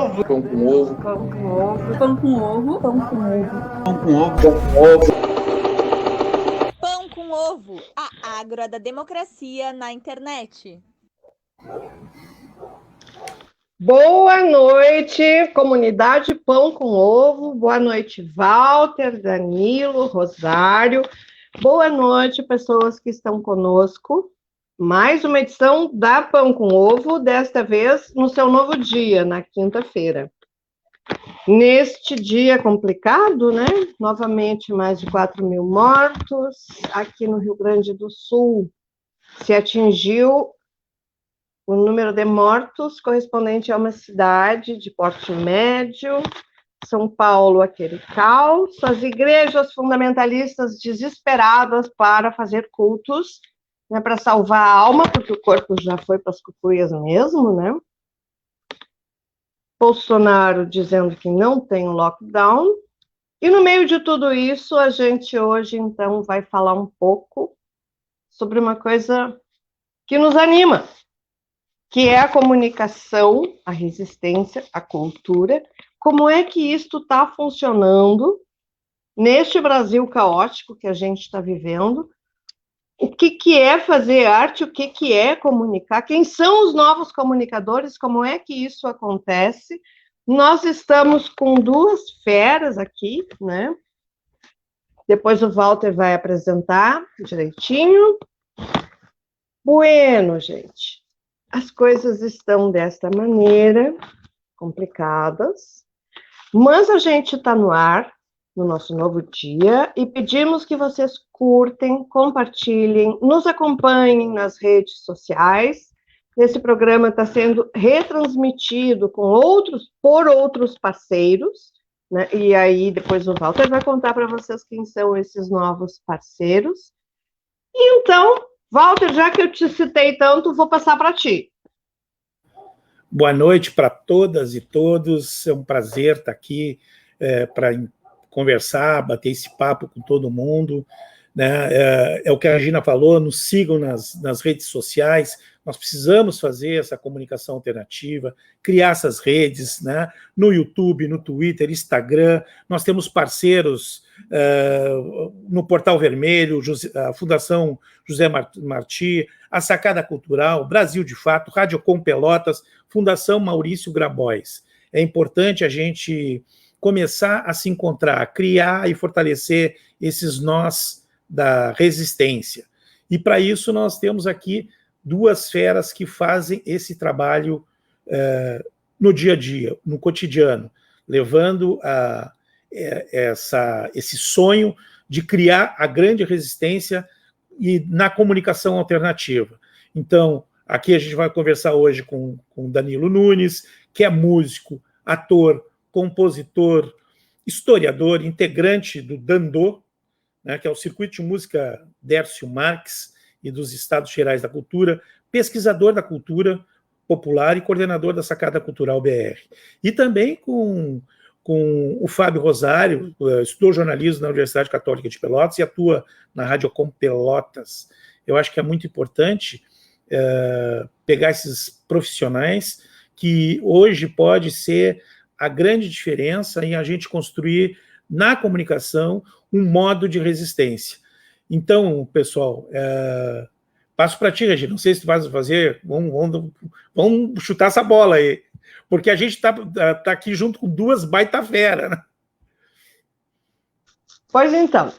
ovo. Pão com ovo. Pão com ovo. Pão com ovo. Pão com ovo. Pão com ovo. Pão com ovo. Pão com ovo, a Ágora da democracia na internet. Boa noite, comunidade Pão com Ovo. Boa noite, Walter, Danilo, Rosário. Boa noite, pessoas que estão conosco. Mais uma edição da Pão com Ovo, desta vez no seu novo dia, na quinta-feira. Neste dia complicado, né? Novamente, mais de 4.000 mortos. Aqui no Rio Grande do Sul, se atingiu o número de mortos correspondente a uma cidade de porte médio. São Paulo, aquele caos. As igrejas fundamentalistas desesperadas para fazer cultos, né, para salvar a alma, porque o corpo já foi para as cucuias mesmo, né? Bolsonaro dizendo que não tem lockdown. E no meio de tudo isso, a gente hoje, então, vai falar um pouco sobre uma coisa que nos anima, que é a comunicação, a resistência, a cultura. Como é que isto está funcionando neste Brasil caótico que a gente está vivendo? O que é fazer arte? O que é comunicar? Quem são os novos comunicadores? Como é que isso acontece? Nós estamos com duas feras aqui, né? Depois o Walter vai apresentar direitinho. Bueno, gente, as coisas estão desta maneira, complicadas, mas a gente está no ar, no nosso novo dia, e pedimos que vocês curtem, compartilhem, nos acompanhem nas redes sociais. Esse programa está sendo retransmitido por outros parceiros, né? E aí depois o Walter vai contar para vocês quem são esses novos parceiros. E então, Walter, já que eu te citei tanto, vou passar para ti. Boa noite para todas e todos, é um prazer estar aqui para conversar, bater esse papo com todo mundo, né? É o que a Regina falou, nos sigam nas redes sociais, nós precisamos fazer essa comunicação alternativa, criar essas redes, né? No YouTube, no Twitter, Instagram, nós temos parceiros no Portal Vermelho, a Fundação José Marti, a Sacada Cultural, Brasil de Fato, Rádio Com Pelotas, Fundação Maurício Grabois. É importante a gente começar a se encontrar, criar e fortalecer esses nós da resistência. E para isso nós temos aqui duas feras que fazem esse trabalho no dia a dia, no cotidiano, levando esse sonho de criar a grande resistência e na comunicação alternativa. Então, aqui a gente vai conversar hoje com Danilo Nunes, que é músico, ator, compositor, historiador, integrante do Dandô, né, que é o Circuito de Música Dércio Marques e dos Estados Gerais da Cultura, pesquisador da cultura popular e coordenador da Sacada Cultural BR. E também com o Fábio Rosário, estudou jornalismo na Universidade Católica de Pelotas e atua na Rádio Com Pelotas. Eu acho que é muito importante pegar esses profissionais que hoje pode ser a grande diferença em a gente construir na comunicação um modo de resistência. Então, pessoal, passo para ti, Regina, não sei se tu vai fazer, vamos chutar essa bola aí, porque a gente tá aqui junto com duas baita fera, né? Pois então,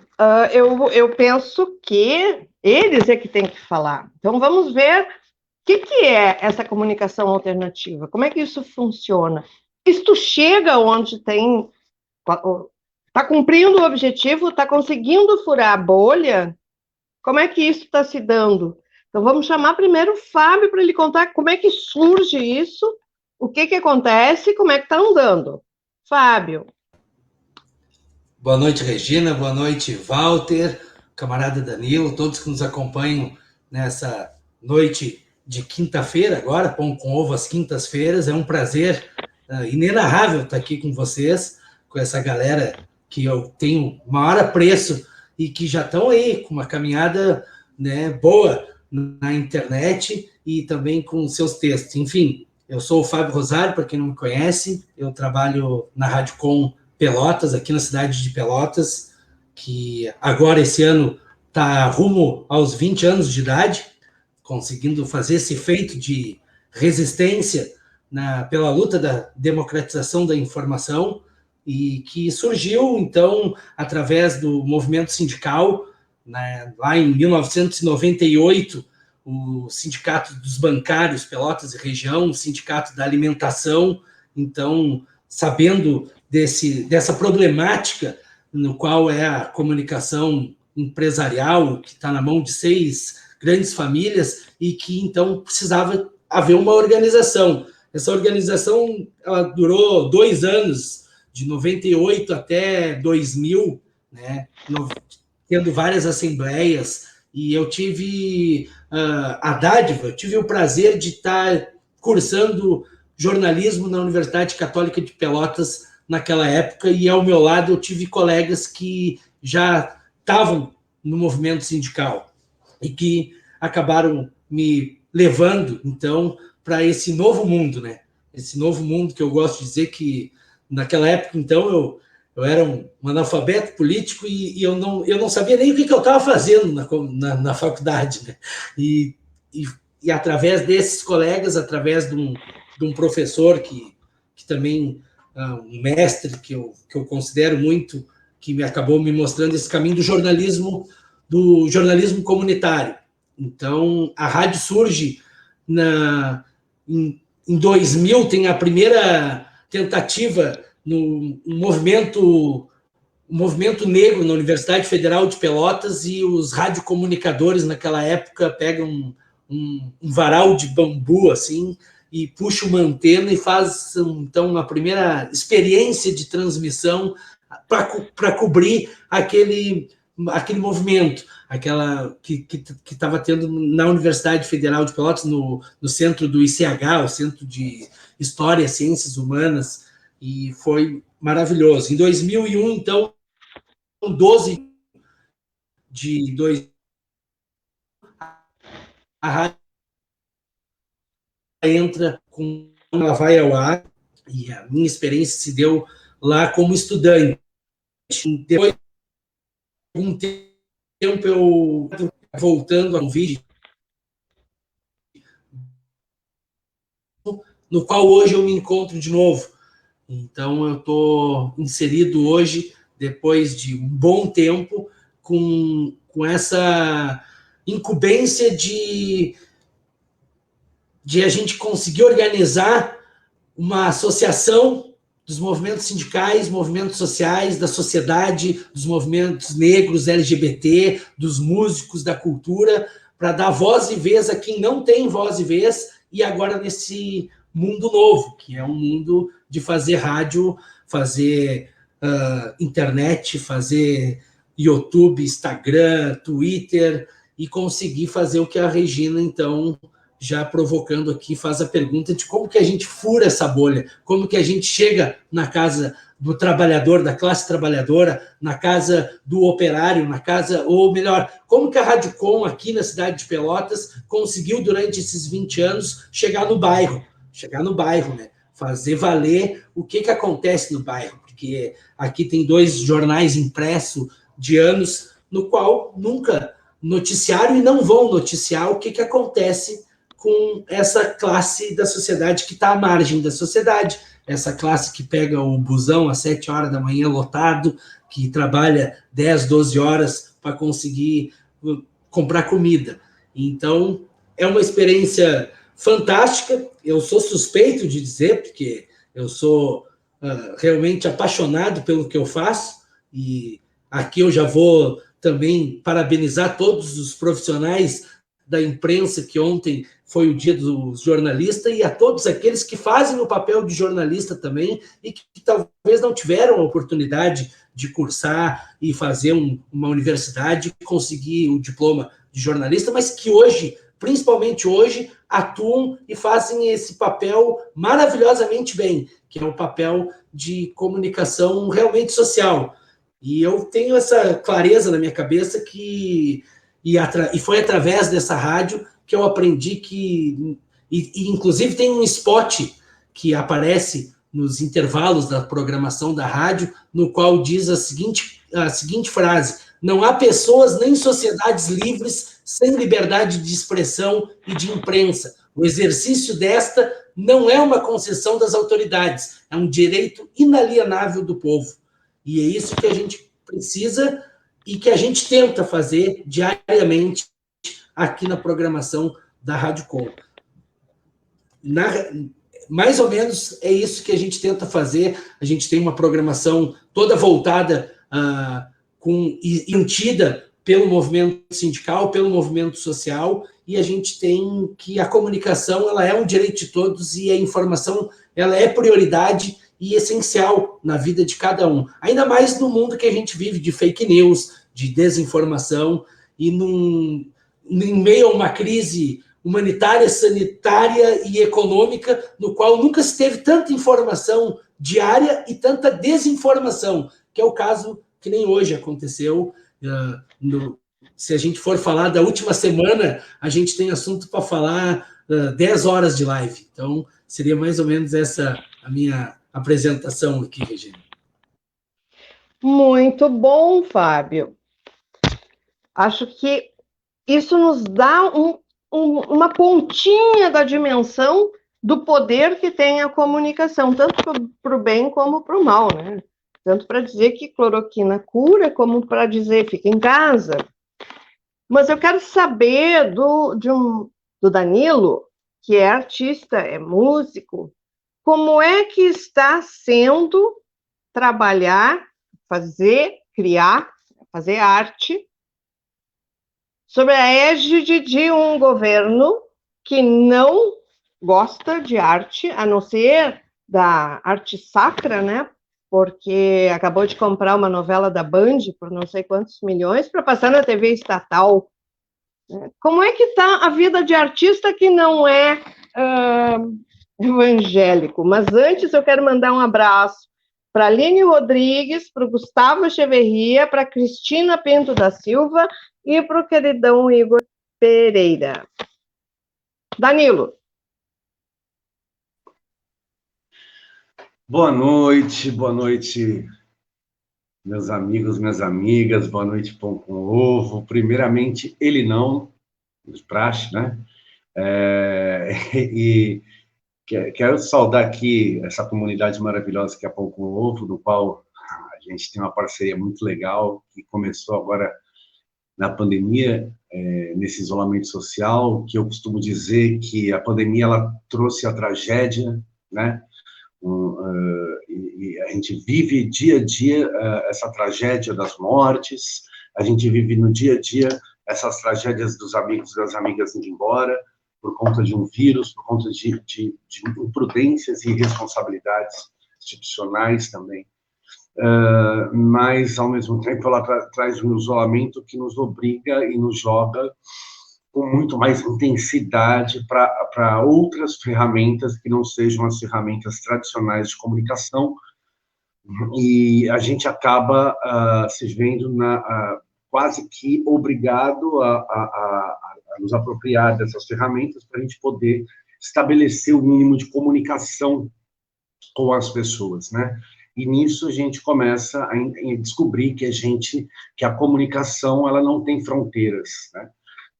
eu penso que eles é que têm que falar. Então, vamos ver o que é essa comunicação alternativa, como é que isso funciona. Isto chega onde tem... Está cumprindo o objetivo, está conseguindo furar a bolha? Como é que isso está se dando? Então, vamos chamar primeiro o Fábio para ele contar como é que surge isso, o que acontece, como é que está andando. Fábio. Boa noite, Regina. Boa noite, Walter, camarada Danilo, todos que nos acompanham nessa noite de quinta-feira agora, Pão com Ovo às quintas-feiras. É um prazer inenarrável estar aqui com vocês, com essa galera que eu tenho maior apreço e que já estão aí com uma caminhada, né, boa na internet e também com seus textos. Enfim, Eu sou o Fábio Rosário, para quem não me conhece, eu trabalho na Rádio Com Pelotas, aqui na cidade de Pelotas, que agora, esse ano, está rumo aos 20 anos de idade, conseguindo fazer esse feito de resistência pela luta da democratização da informação, e que surgiu, então, através do movimento sindical, né, lá em 1998, o Sindicato dos Bancários, Pelotas e Região, o Sindicato da Alimentação. Então, sabendo dessa problemática, no qual é a comunicação empresarial, que está na mão de 6 grandes famílias, e que, então, precisava haver uma organização. Essa organização, ela durou 2 anos, de 98 até 2000, né, tendo várias assembleias, e eu tive a dádiva, eu tive o prazer de estar cursando jornalismo na Universidade Católica de Pelotas naquela época, e ao meu lado eu tive colegas que já estavam no movimento sindical e que acabaram me levando, então, para esse novo mundo, né? Esse novo mundo que eu gosto de dizer que, naquela época, então, eu era um analfabeto político e eu não sabia nem o que eu estava fazendo na faculdade, né? E através desses colegas, através de um professor que também, um mestre que eu considero muito, que acabou me mostrando esse caminho do jornalismo comunitário. Então, a rádio surge em 2000, tem a primeira tentativa no movimento negro na Universidade Federal de Pelotas, e os radiocomunicadores naquela época pegam um varal de bambu assim e puxam uma antena e fazem, então, a primeira experiência de transmissão para cobrir aquele movimento, aquela que estava tendo na Universidade Federal de Pelotas, no centro do ICH, o Centro de História e Ciências Humanas, e foi maravilhoso. Em 2001, então, 12 de 2000, a rádio entra ela vai ao ar, e a minha experiência se deu lá como estudante. Depois de um tempo, eu voltando a um vídeo no qual hoje eu me encontro de novo. Então, eu estou inserido hoje, depois de um bom tempo, com essa incumbência de a gente conseguir organizar uma associação dos movimentos sindicais, movimentos sociais, da sociedade, dos movimentos negros, LGBT, dos músicos, da cultura, para dar voz e vez a quem não tem voz e vez, e agora nesse mundo novo, que é um mundo de fazer rádio, fazer internet, fazer YouTube, Instagram, Twitter, e conseguir fazer o que a Regina, então, já provocando aqui, faz a pergunta de como que a gente fura essa bolha, como que a gente chega na casa do trabalhador, da classe trabalhadora, na casa do operário, na casa, ou melhor, como que a Rádio Com, aqui na cidade de Pelotas, conseguiu, durante esses 20 anos, chegar no bairro, né? Fazer valer o que acontece no bairro, porque aqui tem 2 jornais impressos de anos, no qual nunca noticiaram e não vão noticiar o que acontece com essa classe da sociedade que está à margem da sociedade, essa classe que pega o busão às 7 horas da manhã lotado, que trabalha 10, 12 horas para conseguir comprar comida. Então, é uma experiência fantástica. Eu sou suspeito de dizer, porque eu sou realmente apaixonado pelo que eu faço, e aqui eu já vou também parabenizar todos os profissionais da imprensa, que ontem foi o dia do jornalista, e a todos aqueles que fazem o papel de jornalista também, e que talvez não tiveram a oportunidade de cursar e fazer uma universidade, conseguir o diploma de jornalista, mas que hoje, principalmente hoje, atuam e fazem esse papel maravilhosamente bem, que é o papel de comunicação realmente social. E eu tenho essa clareza na minha cabeça que... E foi através dessa rádio que eu aprendi que E inclusive tem um spot que aparece nos intervalos da programação da rádio, no qual diz a seguinte frase: não há pessoas nem sociedades livres sem liberdade de expressão e de imprensa. O exercício desta não é uma concessão das autoridades, é um direito inalienável do povo. E é isso que a gente precisa e que a gente tenta fazer diariamente aqui na programação da Rádio Com. Mais ou menos é isso que a gente tenta fazer. A gente tem uma programação toda voltada e mantida pelo movimento sindical, pelo movimento social, e a gente tem que a comunicação ela é um direito de todos e a informação ela é prioridade e essencial na vida de cada um. Ainda mais no mundo que a gente vive de fake news, de desinformação, e em meio a uma crise humanitária, sanitária e econômica, no qual nunca se teve tanta informação diária e tanta desinformação, que é o caso que nem hoje aconteceu. Se a gente for falar da última semana, a gente tem assunto para falar 10 horas de live. Então, seria mais ou menos essa a minha apresentação aqui, Regina. Muito bom, Fábio. Acho que isso nos dá uma pontinha da dimensão do poder que tem a comunicação, tanto para o bem como para o mal, né? Tanto para dizer que cloroquina cura, como para dizer fica em casa. Mas eu quero saber do Danilo, que é artista, é músico, como é que está sendo trabalhar, criar, fazer arte, sob a égide de um governo que não gosta de arte, a não ser da arte sacra, né? Porque acabou de comprar uma novela da Band por não sei quantos milhões para passar na TV estatal. Como é que está a vida de artista que não é evangélico? Mas antes eu quero mandar um abraço para a Aline Rodrigues, para o Gustavo Echeverria, para a Cristina Pinto da Silva e para o queridão Igor Pereira. Danilo. Boa noite, meus amigos, minhas amigas, boa noite, Pão com Ovo. Primeiramente, ele não, os praxe, né? E quero saudar aqui essa comunidade maravilhosa que é Pão com Ovo, do qual a gente tem uma parceria muito legal, que começou agora na pandemia, nesse isolamento social, que eu costumo dizer que a pandemia ela trouxe a tragédia, né? E a gente vive dia a dia essa tragédia das mortes, a gente vive no dia a dia essas tragédias dos amigos e das amigas indo embora, por conta de um vírus, por conta de imprudências e irresponsabilidades institucionais também. Mas, ao mesmo tempo, ela traz um isolamento que nos obriga e nos joga com muito mais intensidade para outras ferramentas que não sejam as ferramentas tradicionais de comunicação, e a gente acaba se vendo quase que obrigado a nos apropriar dessas ferramentas para a gente poder estabelecer o mínimo de comunicação com as pessoas, né? E nisso a gente começa a descobrir que a comunicação ela não tem fronteiras, né?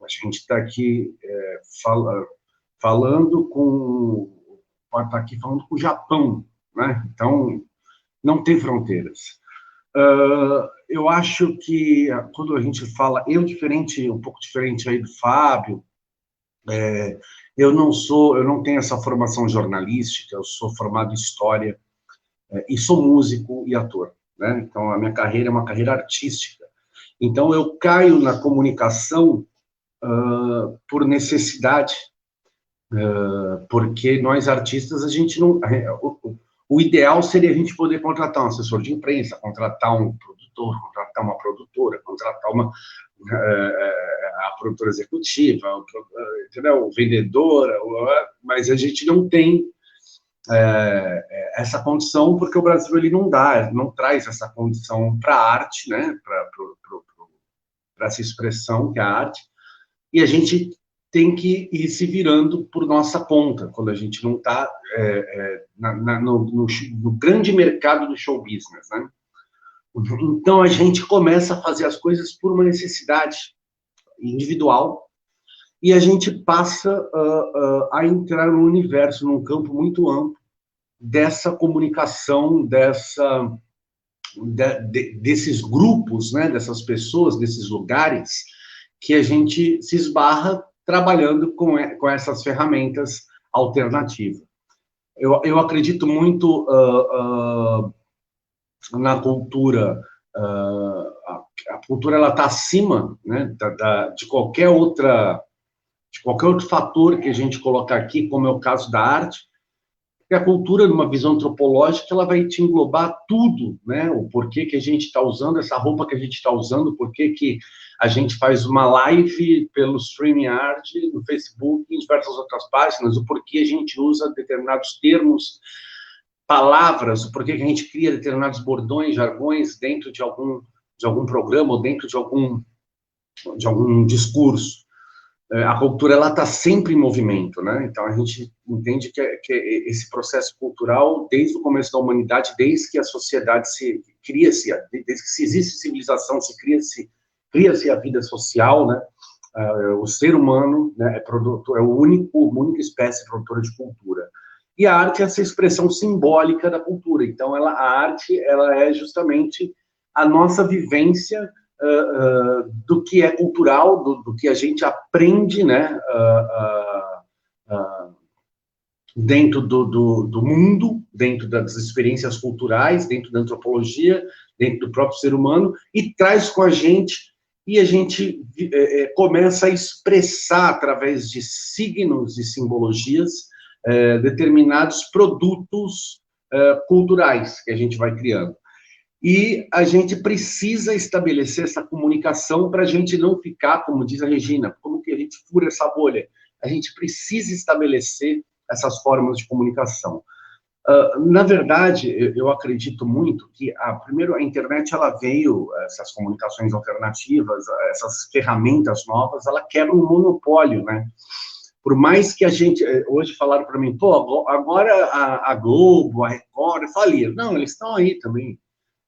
A gente está aqui falando com o Japão, né? Então não tem fronteiras. Eu acho que quando a gente fala, um pouco diferente aí do Fábio, eu não tenho essa formação jornalística, eu sou formado em História e sou músico e ator, né? Então a minha carreira é uma carreira artística. Então eu caio na comunicação por necessidade, porque nós artistas, a gente não... O ideal seria a gente poder contratar um assessor de imprensa, contratar um produtor, contratar uma produtora, contratar a produtora executiva, entendeu? O vendedor, mas a gente não tem essa condição, porque o Brasil ele não traz essa condição para a arte, né? Para essa expressão que é a arte, e a gente tem que ir se virando por nossa conta, quando a gente não está no grande mercado do show business, né? Então, a gente começa a fazer as coisas por uma necessidade individual, e a gente passa a entrar no universo, num campo muito amplo, dessa comunicação, desses grupos, né, dessas pessoas, desses lugares, que a gente se esbarra trabalhando com essas ferramentas alternativas. Eu acredito muito na cultura. A cultura ela está acima, né, de qualquer outro fator que a gente colocar aqui, como é o caso da arte. Porque a cultura, numa visão antropológica, ela vai te englobar tudo, né? O porquê que a gente está usando essa roupa que a gente está usando, o porquê que a gente faz uma live pelo StreamYard, no Facebook, em diversas outras páginas, o porquê a gente usa determinados termos, palavras, o porquê que a gente cria determinados bordões, jargões dentro de algum programa ou dentro de algum discurso. A cultura ela está sempre em movimento, né? Então a gente entende que esse processo cultural, desde o começo da humanidade, desde que a sociedade cria-se, desde que se existe civilização, cria-se a vida social, né? O ser humano, né, é a única espécie produtora de cultura. E a arte é essa expressão simbólica da cultura. Então a arte ela é justamente a nossa vivência do que é cultural, do que a gente aprende, né, dentro do mundo, dentro das experiências culturais, dentro da antropologia, dentro do próprio ser humano, e traz com a gente, e a gente começa a expressar, através de signos e simbologias, determinados produtos culturais que a gente vai criando. E a gente precisa estabelecer essa comunicação para a gente não ficar, como diz a Regina, como que a gente fura essa bolha? A gente precisa estabelecer essas formas de comunicação. Na verdade, eu acredito muito que, primeiro, a internet, ela veio, essas comunicações alternativas, essas ferramentas novas, ela quebra um monopólio, né? Por mais que a gente, hoje falaram para mim, pô, agora a Globo, a Record, faliram. Não, eles estão aí também.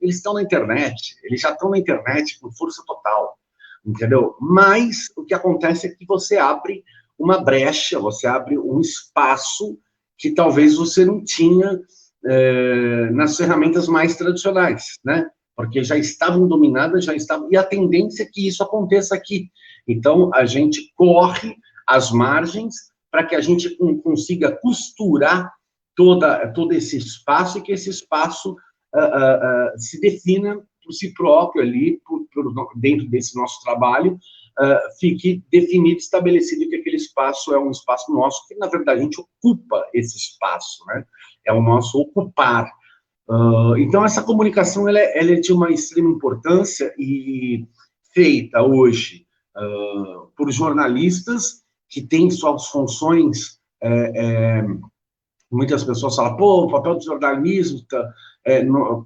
Eles estão na internet, eles já estão na internet com força total, entendeu? Mas o que acontece é que você abre uma brecha, você abre um espaço que talvez você não tinha nas ferramentas mais tradicionais, né? Porque já estavam dominadas, e a tendência é que isso aconteça aqui. Então, a gente corre às margens para que a gente consiga costurar todo esse espaço, e que esse espaço se defina por si próprio ali, dentro desse nosso trabalho, fique definido, estabelecido que aquele espaço é um espaço nosso, que na verdade a gente ocupa esse espaço, né? É o nosso ocupar. Então essa comunicação ela é de uma extrema importância, e feita hoje por jornalistas que têm suas funções. Muitas pessoas falam, pô, o papel do jornalismo,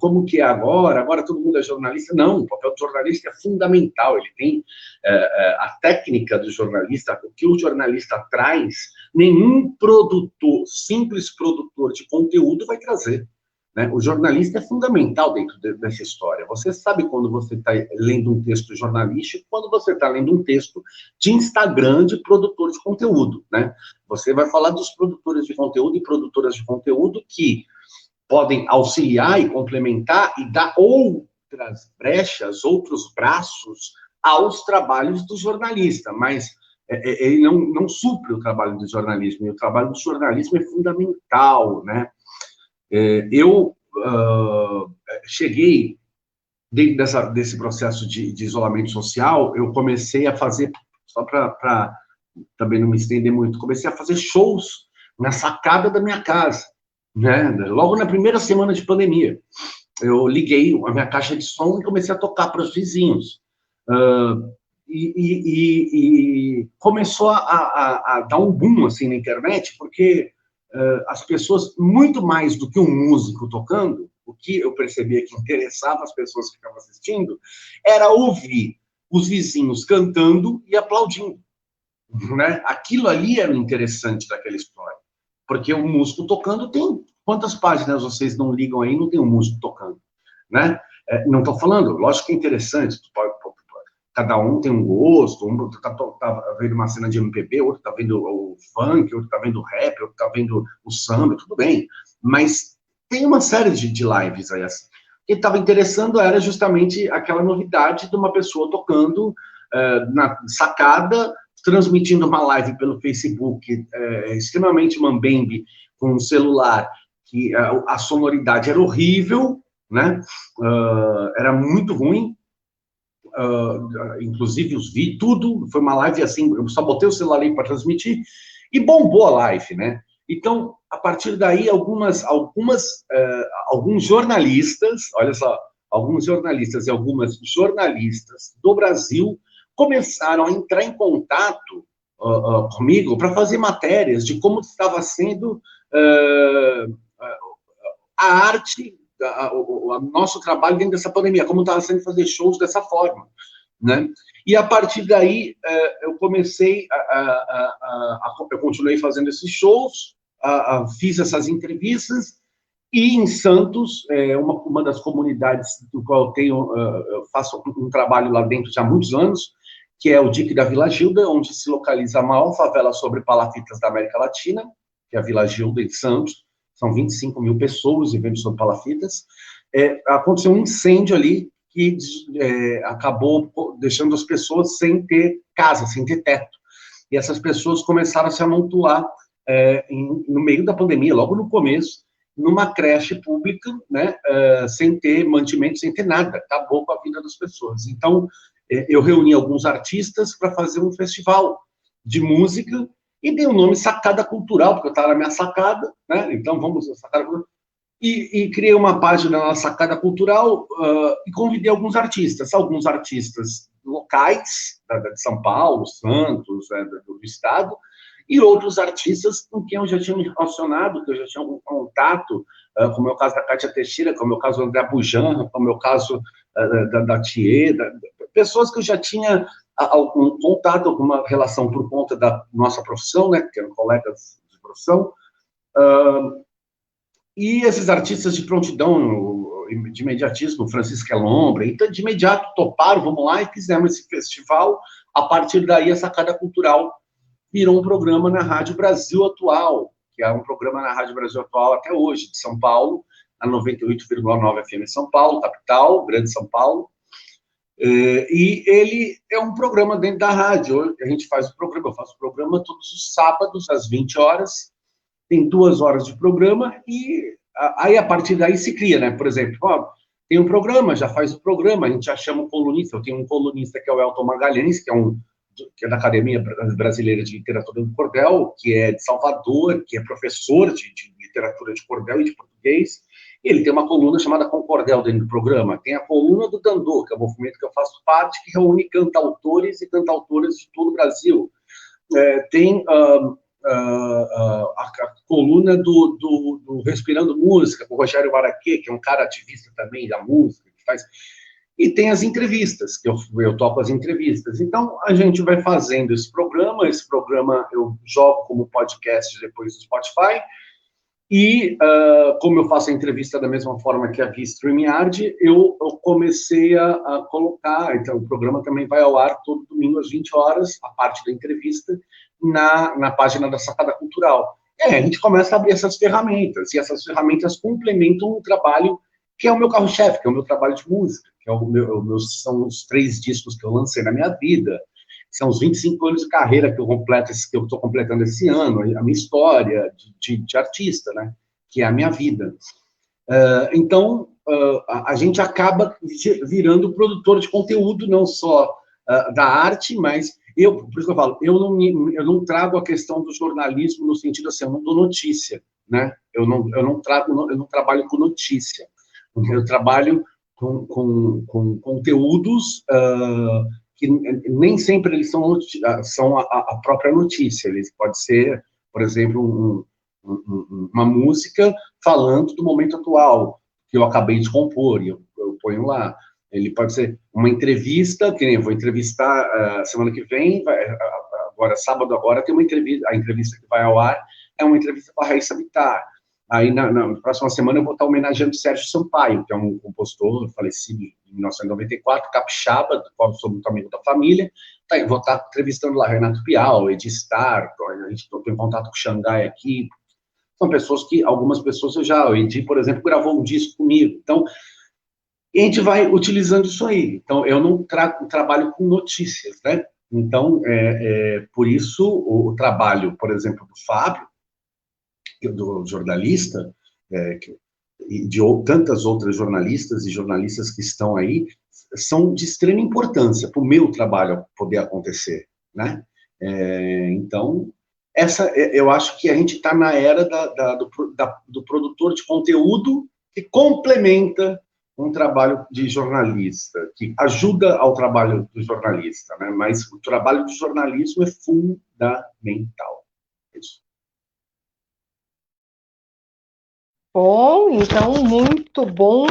como que é agora? Agora todo mundo é jornalista. Não, o papel do jornalista é fundamental. Ele tem a técnica do jornalista, o que o jornalista traz, nenhum simples produtor de conteúdo vai trazer, né? O jornalista é fundamental dentro dessa história. Você sabe quando você está lendo um texto jornalístico, quando você está lendo um texto de Instagram de produtor de conteúdo, né? Você vai falar dos produtores de conteúdo e produtoras de conteúdo que podem auxiliar e complementar e dar outras brechas, outros braços aos trabalhos do jornalista, mas ele não supre o trabalho do jornalismo, e o trabalho do jornalismo é fundamental, né? Eu cheguei, dentro desse processo de isolamento social, eu comecei a fazer, só para também não me estender muito, comecei a fazer shows na sacada da minha casa, né? Logo na primeira semana de pandemia. Eu liguei a minha caixa de som e comecei a tocar para os vizinhos. E começou a dar um boom assim, na internet, porque as pessoas, muito mais do que um músico tocando, o que eu percebia que interessava as pessoas que estavam assistindo, era ouvir os vizinhos cantando e aplaudindo. né? Aquilo ali era o interessante daquela história. Porque o músico tocando tem... Quantas páginas vocês não ligam aí, não tem um músico tocando, né? Não estou falando, lógico que é interessante, cada um tem um gosto, um tá vendo uma cena de MPB, outro tá vendo o funk, outro tá vendo o rap, outro tá vendo o samba, tudo bem. Mas tem uma série de lives aí assim. O que estava interessando era justamente aquela novidade de uma pessoa tocando na sacada, transmitindo uma live pelo Facebook, extremamente mambembe, com um celular, que a sonoridade era horrível, né? Era muito ruim. Inclusive os vídeos, tudo, foi uma live assim, eu só botei o celular ali para transmitir, e bombou a live, né? Então, a partir daí, alguns jornalistas, olha só, alguns jornalistas e algumas jornalistas do Brasil começaram a entrar em contato comigo para fazer matérias de como estava sendo a arte, o nosso trabalho dentro dessa pandemia, como estava sendo fazer shows dessa forma, né? E a partir daí eu comecei eu continuei fazendo esses shows, fiz essas entrevistas, e em Santos, uma das comunidades do qual eu faço um trabalho lá dentro já há muitos anos, que é o DIC da Vila Gilda, onde se localiza a maior favela sobre palafitas da América Latina, que é a Vila Gilda, em Santos. São 25 mil pessoas vivendo sob palafitas. Aconteceu um incêndio ali que acabou deixando as pessoas sem ter casa, sem ter teto. E essas pessoas começaram a se amontoar no meio da pandemia, logo no começo, numa creche pública, né, sem ter mantimento, sem ter nada. Acabou com a vida das pessoas. Então, eu reuni alguns artistas para fazer um festival de música e dei o nome Sacada Cultural, porque eu estava na minha sacada, né? Então vamos à Sacada Cultural. E criei uma página na Sacada Cultural e convidei alguns artistas locais, de São Paulo, Santos, do estado, e outros artistas com quem eu já tinha me relacionado, que eu já tinha algum contato, como é o caso da Kátia Teixeira, como é o caso do André Bujan, como é o caso da Thier, pessoas que eu já tinha algum contato, alguma relação por conta da nossa profissão, né, que eram colegas de profissão, e esses artistas de prontidão, de imediatismo, Francisco Elombre, então de imediato toparam, vamos lá, e fizemos esse festival. A partir daí, a Sacada Cultural virou um programa na Rádio Brasil Atual, que é um programa na Rádio Brasil Atual até hoje, de São Paulo, a 98,9 FM São Paulo, capital, Grande São Paulo. E ele é um programa dentro da rádio. A gente faz o programa, eu faço o programa todos os sábados, às 20 horas, tem 2 horas de programa, e aí a partir daí se cria, né? Por exemplo, tem um programa, já faz o programa, a gente já chama um colunista, eu tenho um colunista que é o Elton Magalhães, que é da Academia Brasileira de Literatura do Cordel, que é de Salvador, que é professor de literatura de cordel e de português. Ele tem uma coluna chamada Concordel dentro do programa. Tem a coluna do Dandô, que é o movimento que eu faço parte, que reúne cantautores e cantautoras de todo o Brasil. Tem a coluna do Respirando Música, com o Rogério Baraquê, que é um cara ativista também da música, que faz... E tem as entrevistas, que eu toco as entrevistas. Então, a gente vai fazendo esse programa eu jogo como podcast depois do Spotify, e como eu faço a entrevista da mesma forma que a via StreamYard, eu comecei a colocar, então o programa também vai ao ar todo domingo às 20 horas, a parte da entrevista, na página da Sacada Cultural. A gente começa a abrir essas ferramentas, e essas ferramentas complementam o trabalho que é o meu carro-chefe, que é o meu trabalho de música, que são os 3 discos que eu lancei na minha vida, são os 25 anos de carreira que eu estou completando esse ano, a minha história de artista, né, que é a minha vida. Então, a gente acaba virando produtor de conteúdo, não só da arte, mas por isso que eu falo, eu não trago a questão do jornalismo no sentido assim, eu não dou notícia, né, eu não trabalho com notícia. Eu trabalho com conteúdos que nem sempre eles são a própria notícia. Eles pode ser, por exemplo, uma música falando do momento atual, que eu acabei de compor, e eu ponho lá. Ele pode ser uma entrevista, que nem eu vou entrevistar semana que vem, agora, sábado agora, tem uma entrevista, a entrevista que vai ao ar é uma entrevista com a Raíssa Bittar. Aí, na próxima semana, eu vou estar homenageando o Sérgio Sampaio, que é um compositor falecido em 1994, capixaba, do qual sou muito amigo da família. Vou estar entrevistando lá Renato Pial, Edi Starr, a gente tem contato com o Xangai aqui. São pessoas que, algumas pessoas o Edi, por exemplo, gravou um disco comigo. Então, a gente vai utilizando isso aí. Então, eu não trabalho com notícias, né? Então, por isso, o trabalho, por exemplo, do Fábio, do jornalista, e de tantas outras jornalistas e jornalistas que estão aí, são de extrema importância para o meu trabalho poder acontecer, né? Então, eu acho que a gente está na era do produtor de conteúdo que complementa um trabalho de jornalista, que ajuda ao trabalho do jornalista, né? Mas o trabalho do jornalismo é fundamental. Isso. Bom, então, muito bom.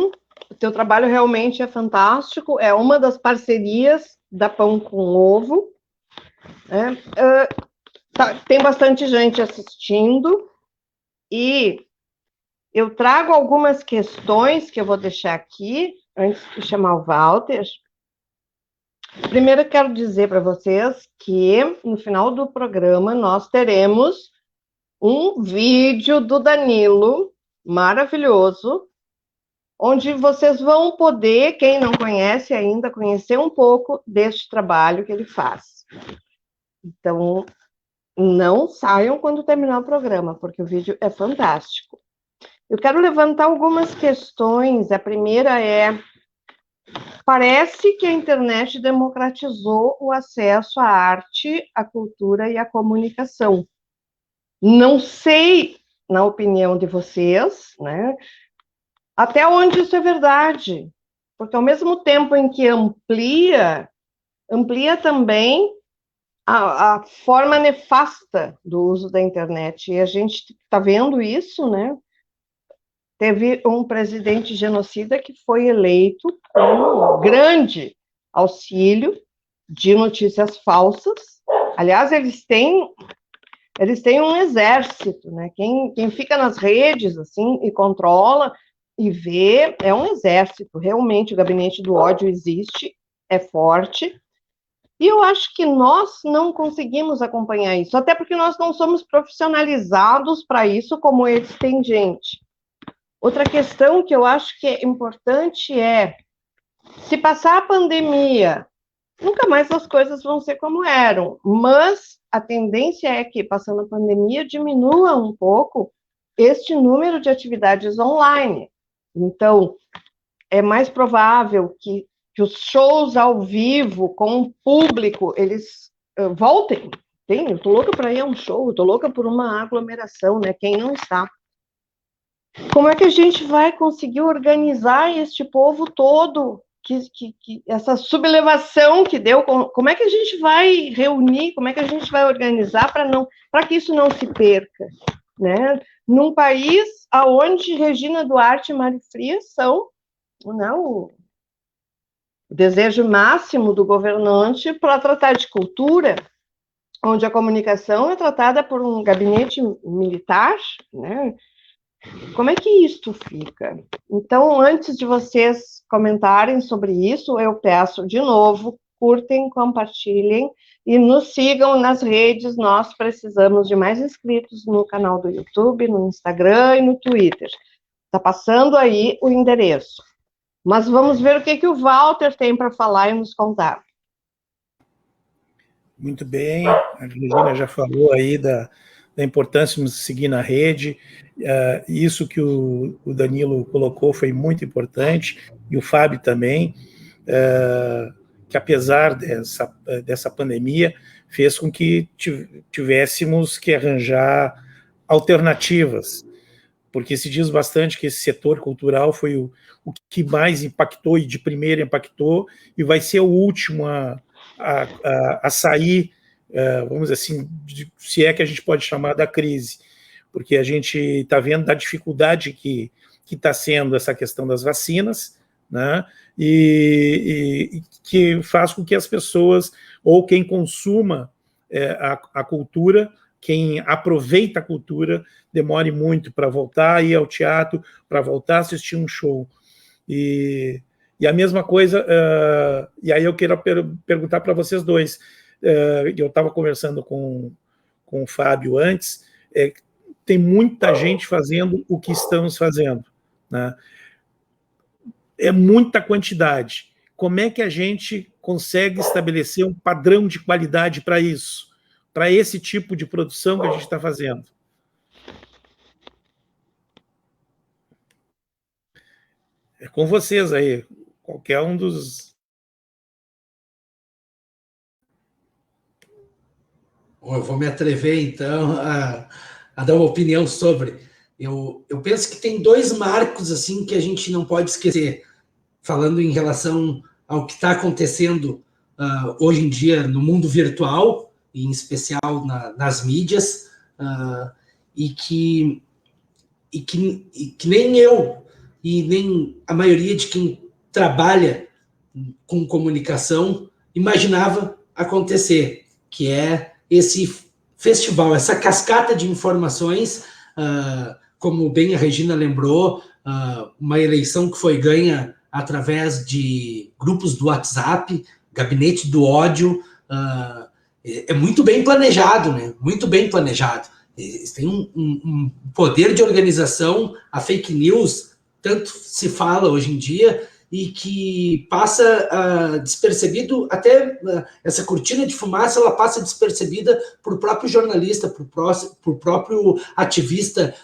O teu trabalho realmente é fantástico. É uma das parcerias da Pão com Ovo. Né? Tem bastante gente assistindo. E eu trago algumas questões que eu vou deixar aqui, antes de chamar o Walter. Primeiro, eu quero dizer para vocês que, no final do programa, nós teremos um vídeo do Danilo, maravilhoso, onde vocês vão poder, quem não conhece ainda, conhecer um pouco deste trabalho que ele faz. Então, não saiam quando terminar o programa, porque o vídeo é fantástico. Eu quero levantar algumas questões. A primeira parece que a internet democratizou o acesso à arte, à cultura e à comunicação. Não sei, na opinião de vocês, né, até onde isso é verdade, porque ao mesmo tempo em que amplia também a forma nefasta do uso da internet, e a gente está vendo isso, né? Teve um presidente genocida que foi eleito com um grande auxílio de notícias falsas. Aliás, eles têm um exército, né? Quem fica nas redes, assim, e controla e vê, é um exército. Realmente, o gabinete do ódio existe, é forte. E eu acho que nós não conseguimos acompanhar isso, até porque nós não somos profissionalizados para isso, como eles têm gente. Outra questão que eu acho que é importante se passar a pandemia, nunca mais as coisas vão ser como eram, mas a tendência é que, passando a pandemia, diminua um pouco este número de atividades online. Então, é mais provável que os shows ao vivo, com o público, eles voltem. Eu estou louca para ir a um show, estou louca por uma aglomeração, né? Quem não está? Como é que a gente vai conseguir organizar este povo todo, essa sublevação que deu, como é que a gente vai reunir, como é que a gente vai organizar para que isso não se perca, né? Num país onde Regina Duarte e Mário Frias são, né, o desejo máximo do governante para tratar de cultura, onde a comunicação é tratada por um gabinete militar, né? Como é que isto fica? Então, antes de vocês comentarem sobre isso, eu peço de novo, curtem, compartilhem e nos sigam nas redes. Nós precisamos de mais inscritos no canal do YouTube, no Instagram e no Twitter. Está passando aí o endereço. Mas vamos ver o que o Walter tem para falar e nos contar. Muito bem, a Regina já falou aí da importância de nos seguir na rede. Isso que o Danilo colocou foi muito importante, e o Fábio também, que apesar dessa pandemia, fez com que tivéssemos que arranjar alternativas, porque se diz bastante que esse setor cultural foi o que mais impactou, e de primeira impactou, e vai ser o último a sair, vamos dizer assim, se é que a gente pode chamar da crise, porque a gente está vendo da dificuldade que está sendo essa questão das vacinas, né, e que faz com que as pessoas, ou quem consuma a cultura, quem aproveita a cultura, demore muito para voltar a ir ao teatro, para voltar a assistir um show. E a mesma coisa, e aí eu quero perguntar para vocês dois, eu estava conversando com o Fábio antes, tem muita gente fazendo o que estamos fazendo, né? É muita quantidade. Como é que a gente consegue estabelecer um padrão de qualidade para isso, para esse tipo de produção que a gente está fazendo? É com vocês aí, qualquer um dos... Bom, eu vou me atrever, então, a dar uma opinião sobre. Eu penso que tem dois marcos assim que a gente não pode esquecer, falando em relação ao que está acontecendo hoje em dia no mundo virtual, em especial nas mídias, e que nem eu e nem a maioria de quem trabalha com comunicação imaginava acontecer, que é esse festival, essa cascata de informações, como bem a Regina lembrou, uma eleição que foi ganha através de grupos do WhatsApp, gabinete do ódio, é muito bem planejado, né? Muito bem planejado. Eles têm um poder de organização, a fake news, tanto se fala hoje em dia, e que passa despercebido, até essa cortina de fumaça, ela passa despercebida por o próprio jornalista, por o próprio ativista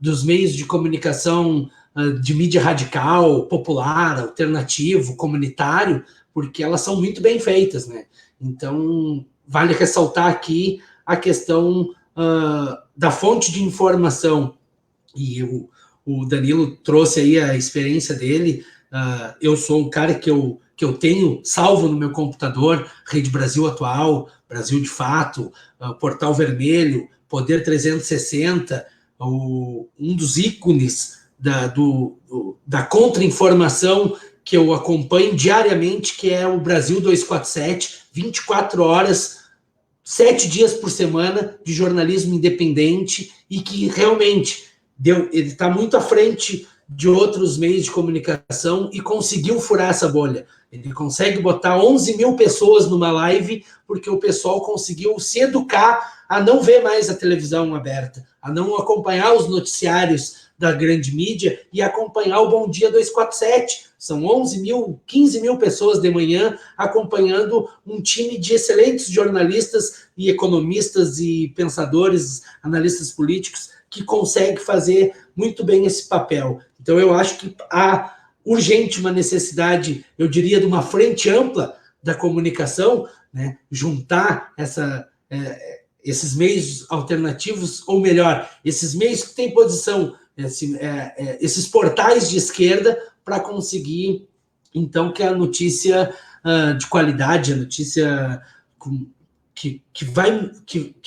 dos meios de comunicação de mídia radical, popular, alternativo, comunitário, porque elas são muito bem feitas, né? Então, vale ressaltar aqui a questão da fonte de informação, e o Danilo trouxe aí a experiência dele. Eu sou um cara que eu tenho salvo no meu computador, Rede Brasil Atual, Brasil de Fato, Portal Vermelho, Poder 360, um dos ícones da contra-informação que eu acompanho diariamente, que é o Brasil 247, 24 horas, 7 dias por semana de jornalismo independente, e que realmente ele está muito à frente de outros meios de comunicação e conseguiu furar essa bolha. Ele consegue botar 11 mil pessoas numa live porque o pessoal conseguiu se educar a não ver mais a televisão aberta, a não acompanhar os noticiários da grande mídia e acompanhar o Bom Dia 247. São 11 mil, 15 mil pessoas de manhã acompanhando um time de excelentes jornalistas e economistas e pensadores, analistas políticos, que consegue fazer muito bem esse papel. Então, eu acho que há urgente uma necessidade, eu diria, de uma frente ampla da comunicação, né? Juntar esses meios alternativos, ou melhor, esses meios que têm posição, esses portais de esquerda, para conseguir, então, que a notícia de qualidade, a notícia que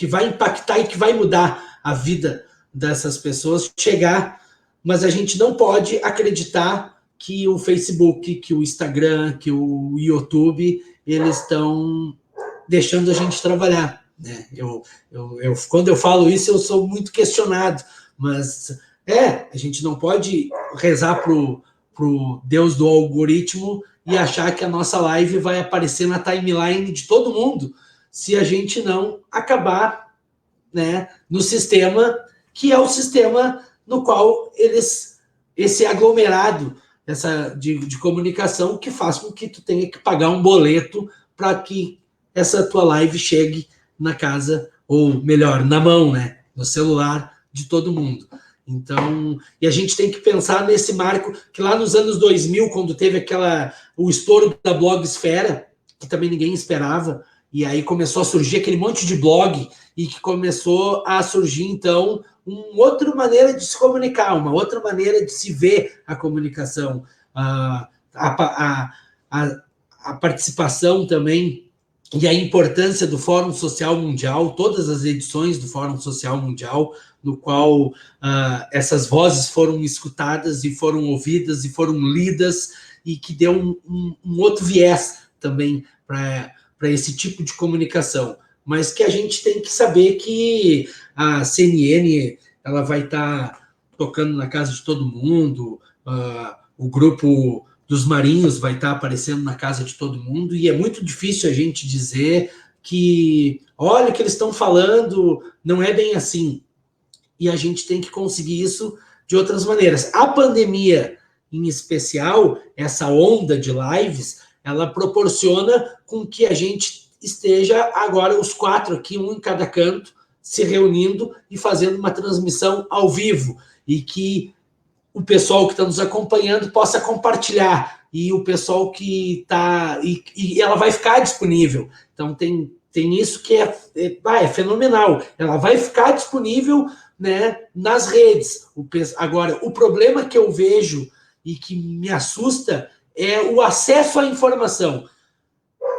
vai impactar e que vai mudar a vida dessas pessoas chegar, mas a gente não pode acreditar que o Facebook, que o Instagram, que o YouTube, eles estão deixando a gente trabalhar, né? Quando eu falo isso, eu sou muito questionado, mas a gente não pode rezar pro Deus do algoritmo e achar que a nossa live vai aparecer na timeline de todo mundo, se a gente não acabar, né, no sistema, que é o sistema no qual esse aglomerado de comunicação, que faz com que tu tenha que pagar um boleto para que essa tua live chegue na casa, ou melhor, na mão, né, no celular de todo mundo. Então, e a gente tem que pensar nesse marco, que lá nos anos 2000, quando teve o estouro da blogosfera, que também ninguém esperava, e aí começou a surgir aquele monte de blog, e que começou a surgir, então, uma outra maneira de se comunicar, uma outra maneira de se ver a comunicação, a participação também, e a importância do Fórum Social Mundial, todas as edições do Fórum Social Mundial, no qual essas vozes foram escutadas e foram ouvidas e foram lidas, e que deu um outro viés também para esse tipo de comunicação. mas que a gente tem que saber que a CNN ela vai estar tocando na casa de todo mundo, o grupo dos marinhos vai estar aparecendo na casa de todo mundo, e é muito difícil a gente dizer que, olha o que eles estão falando, não é bem assim. E a gente tem que conseguir isso de outras maneiras. A pandemia, em especial, essa onda de lives, ela proporciona com que a gente esteja agora os 4 aqui, um em cada canto, se reunindo e fazendo uma transmissão ao vivo, e que o pessoal que está nos acompanhando possa compartilhar, e o pessoal que está... E ela vai ficar disponível. Então, tem isso que é fenomenal. Ela vai ficar disponível, né, nas redes. Agora, o problema que eu vejo e que me assusta é o acesso à informação.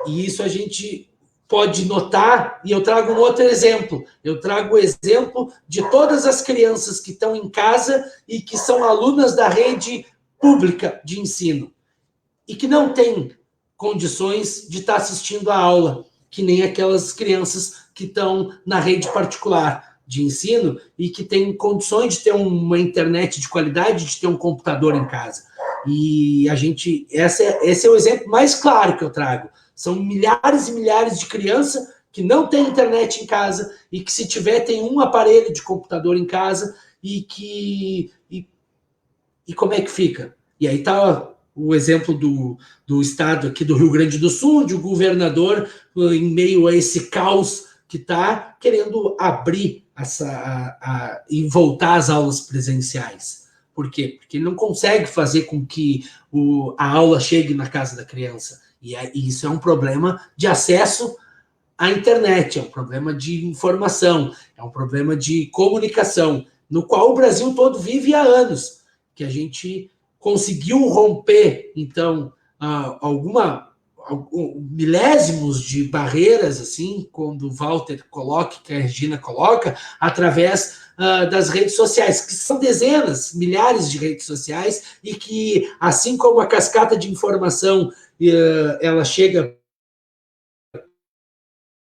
E isso a gente pode notar, e eu trago um outro exemplo. Eu trago o exemplo de todas as crianças que estão em casa e que são alunas da rede pública de ensino e que não têm condições de estar assistindo a aula, que nem aquelas crianças que estão na rede particular de ensino e que têm condições de ter uma internet de qualidade, de ter um computador em casa. E esse é o exemplo mais claro que eu trago. São milhares e milhares de crianças que não têm internet em casa e que, se tiver, tem um aparelho de computador em casa e como é que fica? E aí está o exemplo do estado aqui do Rio Grande do Sul, onde o governador, em meio a esse caos que está, querendo abrir e voltar às aulas presenciais. Por quê? Porque ele não consegue fazer com que a aula chegue na casa da criança. E isso é um problema de acesso à internet, é um problema de informação, é um problema de comunicação, no qual o Brasil todo vive há anos, que a gente conseguiu romper, então, milésimos de barreiras, assim, quando o Walter coloca, que a Regina coloca, através das redes sociais, que são dezenas, milhares de redes sociais, e que, assim como a cascata de informação, ela chega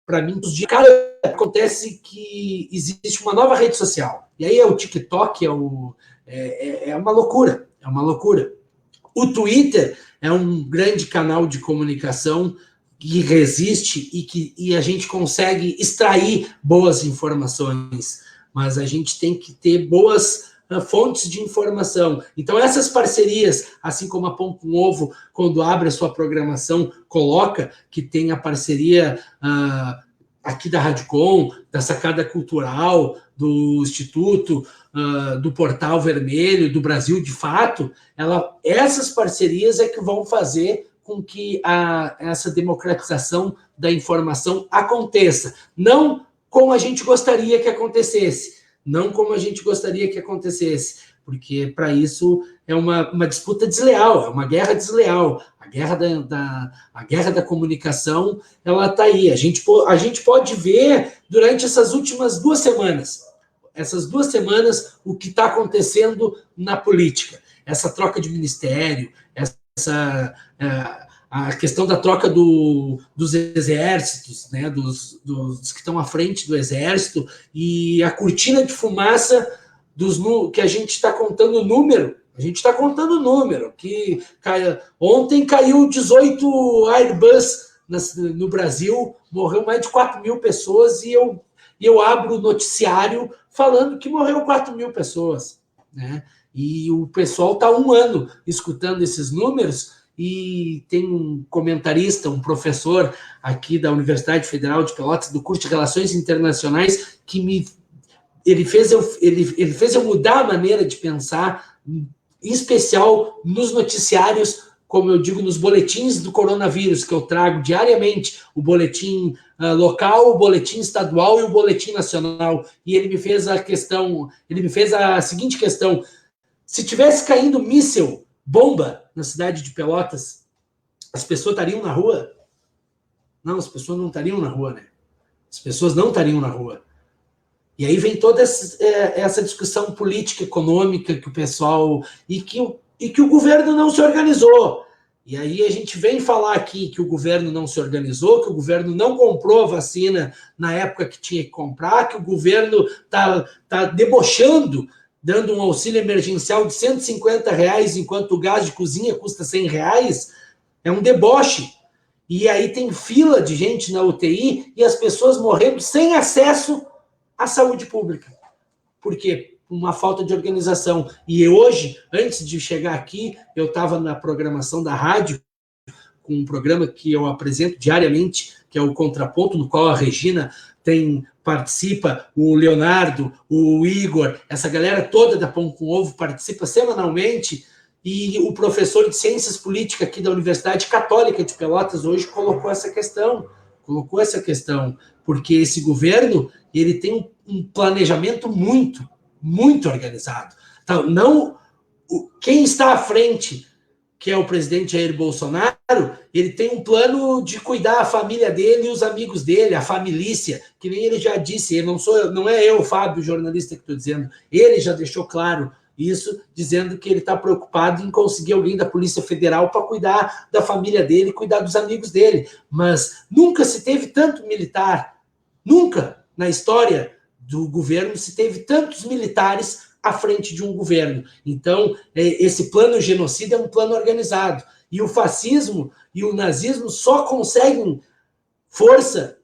para mim, dos dias, cara, acontece que existe uma nova rede social, e aí é o TikTok, é uma loucura, é uma loucura. O Twitter é um grande canal de comunicação que resiste e a gente consegue extrair boas informações, mas a gente tem que ter boas fontes de informação. Então, essas parcerias, assim como a Pão com Ovo, quando abre a sua programação, coloca que tem a parceria aqui da Radicom, da Sacada Cultural, do Instituto, do Portal Vermelho, do Brasil de Fato, essas parcerias é que vão fazer com que essa democratização da informação aconteça. Não como a gente gostaria que acontecesse, porque para isso é uma disputa desleal, é uma guerra desleal. A guerra da comunicação, ela está aí. A gente pode ver durante essas últimas 2 semanas, o que está acontecendo na política. Essa troca de ministério, a questão da troca dos exércitos, né, dos que estão à frente do exército, e a cortina de fumaça que a gente está contando o número. Que ontem caiu 18 Airbus no Brasil, morreu mais de 4.000 pessoas, e eu abro o noticiário falando que morreu 4.000 pessoas, né? E o pessoal está 1 ano escutando esses números, e tem um comentarista, um professor aqui da Universidade Federal de Pelotas, do curso de Relações Internacionais, que ele fez eu mudar a maneira de pensar, em especial nos noticiários, como eu digo, nos boletins do coronavírus, que eu trago diariamente, o boletim local, o boletim estadual e o boletim nacional. E ele me fez a seguinte questão: se tivesse caindo míssil, bomba na cidade de Pelotas, as pessoas estariam na rua? Não, as pessoas não estariam na rua, né? As pessoas não estariam na rua. E aí vem toda essa discussão política, econômica que o pessoal... E que o governo não se organizou. E aí a gente vem falar aqui que o governo não se organizou, que o governo não comprou a vacina na época que tinha que comprar, que o governo tá debochando, dando um auxílio emergencial de R$150, enquanto o gás de cozinha custa R$100, é um deboche. E aí tem fila de gente na UTI e as pessoas morrendo sem acesso à saúde pública. Por quê? Uma falta de organização. E hoje, antes de chegar aqui, eu estava na programação da rádio, com um programa que eu apresento diariamente, que é o Contraponto, no qual a Regina participa, o Leonardo, o Igor, essa galera toda da Pão com Ovo participa semanalmente, e o professor de Ciências Políticas aqui da Universidade Católica de Pelotas hoje colocou essa questão, porque esse governo ele tem um planejamento muito organizado. Então, quem está à frente, que é o presidente Jair Bolsonaro, ele tem um plano de cuidar a família dele e os amigos dele, a família, que nem ele já disse, não é eu, Fábio, jornalista, que estou dizendo, ele já deixou claro isso, dizendo que ele está preocupado em conseguir alguém da Polícia Federal para cuidar da família dele, cuidar dos amigos dele. Mas nunca se teve tanto militar, nunca na história do governo se teve tantos militares à frente de um governo. Então, esse plano genocida é um plano organizado. E o fascismo e o nazismo só conseguem força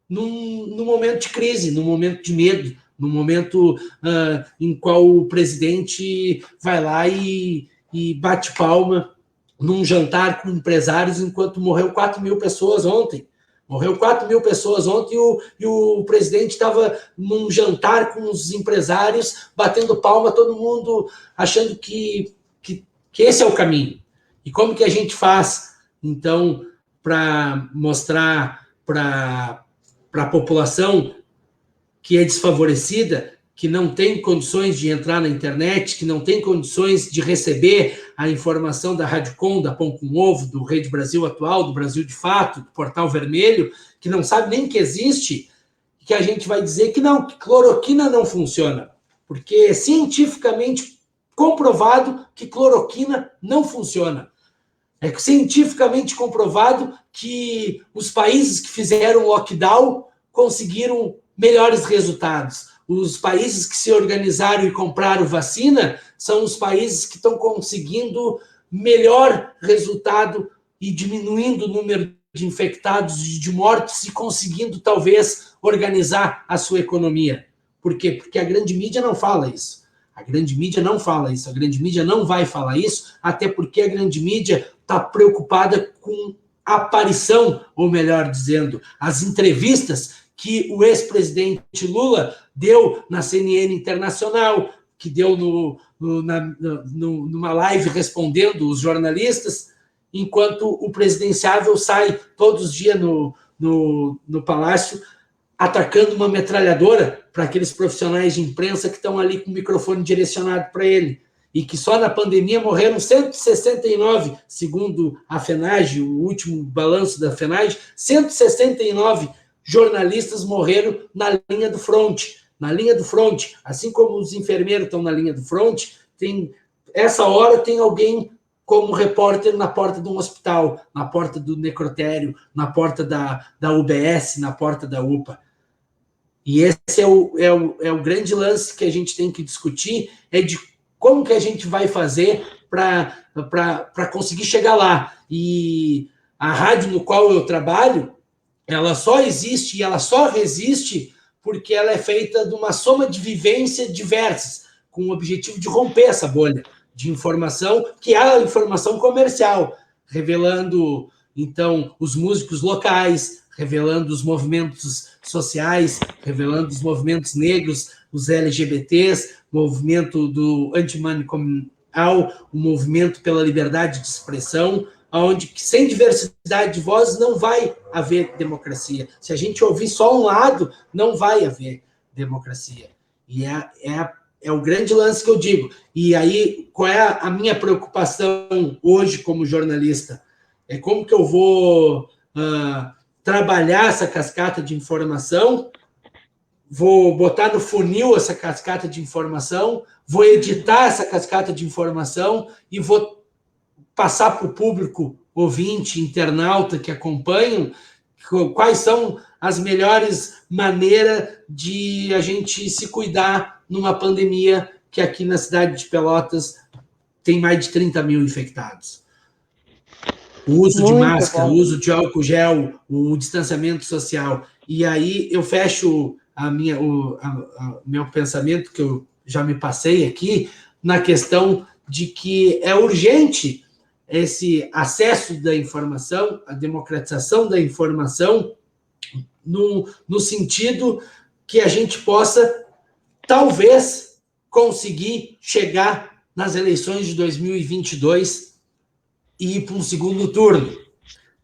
num momento de crise, num momento de medo, num momento em qual o presidente vai lá e bate palma num jantar com empresários enquanto morreu 4.000 pessoas ontem. Morreu 4.000 pessoas ontem e o presidente estava num jantar com os empresários, batendo palma, todo mundo achando que esse é o caminho. E como que a gente faz, então, para mostrar para a população que é desfavorecida, que não tem condições de entrar na internet, que não tem condições de receber a informação da Rádio Com, da Pão com Ovo, do Rede Brasil Atual, do Brasil de Fato, do Portal Vermelho, que não sabe nem que existe, que a gente vai dizer que não, que cloroquina não funciona, porque é cientificamente comprovado que cloroquina não funciona. É cientificamente comprovado que os países que fizeram lockdown conseguiram melhores resultados. Os países que se organizaram e compraram vacina são os países que estão conseguindo melhor resultado e diminuindo o número de infectados e de mortes e conseguindo, talvez, organizar a sua economia. Por quê? Porque a grande mídia não fala isso. A grande mídia não fala isso. A grande mídia não vai falar isso, até porque a grande mídia está preocupada com a aparição, ou melhor dizendo, as entrevistas que o ex-presidente Lula deu na CNN Internacional, que deu numa live respondendo os jornalistas, enquanto o presidenciável sai todos os dias no palácio atacando uma metralhadora para aqueles profissionais de imprensa que estão ali com o microfone direcionado para ele, e que só na pandemia morreram 169, segundo a FENAGE, o último balanço da FENAGE, 169 jornalistas morreram na linha do fronte, assim como os enfermeiros estão na linha do fronte, essa hora tem alguém como repórter na porta de um hospital, na porta do necrotério, na porta da UBS, na porta da UPA. E esse é o grande lance que a gente tem que discutir, é de como que a gente vai fazer para conseguir chegar lá. E a rádio no qual eu trabalho, ela só existe e ela só resiste porque ela é feita de uma soma de vivências diversas, com o objetivo de romper essa bolha de informação, que é a informação comercial, revelando, então, os músicos locais, revelando os movimentos sociais, revelando os movimentos negros, os LGBTs, movimento do antimanicomial, o movimento pela liberdade de expressão, onde sem diversidade de vozes não vai haver democracia. Se a gente ouvir só um lado, não vai haver democracia. E é o grande lance que eu digo. E aí, qual é a minha preocupação hoje como jornalista? É como que eu vou trabalhar essa cascata de informação, vou botar no funil essa cascata de informação, vou editar essa cascata de informação e vou passar para o público ouvinte, internauta que acompanham, quais são as melhores maneiras de a gente se cuidar numa pandemia que aqui na cidade de Pelotas tem mais de 30 mil infectados. O uso de máscara, o uso de álcool gel, o distanciamento social. E aí eu fecho o meu pensamento, que eu já me passei aqui, na questão de que é urgente esse acesso da informação, a democratização da informação, no sentido que a gente possa, talvez, conseguir chegar nas eleições de 2022 e ir para um segundo turno.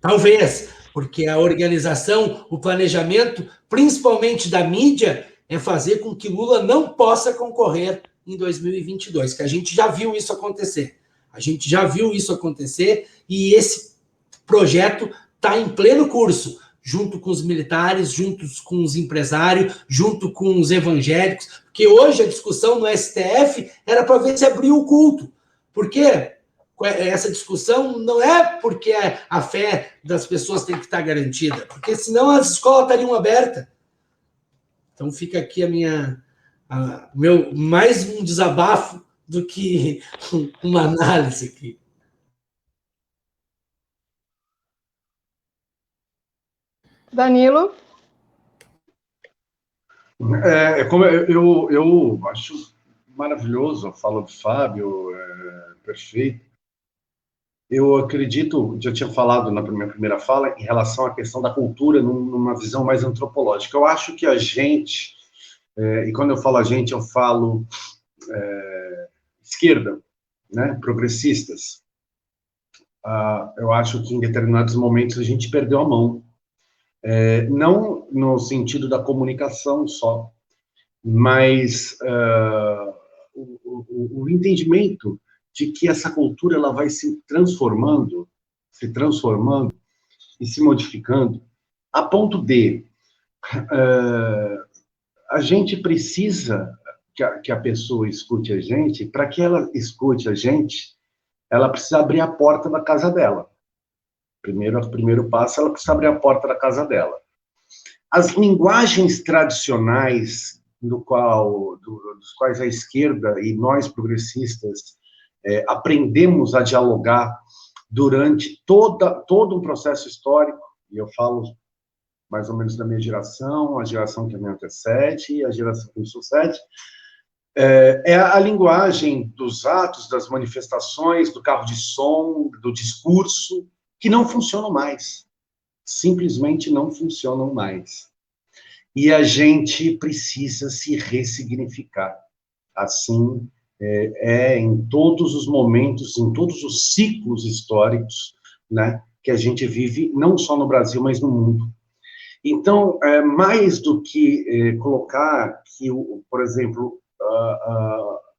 Talvez, porque a organização, o planejamento, principalmente da mídia, é fazer com que Lula não possa concorrer em 2022, que a gente já viu isso acontecer. A gente já viu isso acontecer e esse projeto está em pleno curso, junto com os militares, junto com os empresários, junto com os evangélicos, porque hoje a discussão no STF era para ver se abriu o culto. Por quê? Essa discussão não é porque a fé das pessoas tem que estar garantida, porque senão as escolas estariam abertas. Então fica aqui mais um desabafo do que uma análise aqui. Danilo? Como eu acho maravilhoso a fala do Fábio, perfeito. Eu acredito, já tinha falado na minha primeira fala, em relação à questão da cultura numa visão mais antropológica. Eu acho que a gente, e quando eu falo a gente, eu falo esquerda, né, progressistas. Eu acho que em determinados momentos a gente perdeu a mão. Não no sentido da comunicação só, mas o entendimento de que essa cultura ela vai se transformando e se modificando, a ponto de a gente precisa que a pessoa escute a gente. Para que ela escute a gente, ela precisa abrir a porta da casa dela. Primeiro passo, ela precisa abrir a porta da casa dela. As linguagens tradicionais dos quais a esquerda e nós progressistas aprendemos a dialogar durante todo um processo histórico, e eu falo mais ou menos da minha geração, a geração que me antecede e a geração que me sucede, é a linguagem dos atos, das manifestações, do carro de som, do discurso, que não funcionam mais. Simplesmente não funcionam mais. E a gente precisa se ressignificar. Assim, em todos os momentos, em todos os ciclos históricos, né, que a gente vive, não só no Brasil, mas no mundo. Então, mais do que colocar que, por exemplo,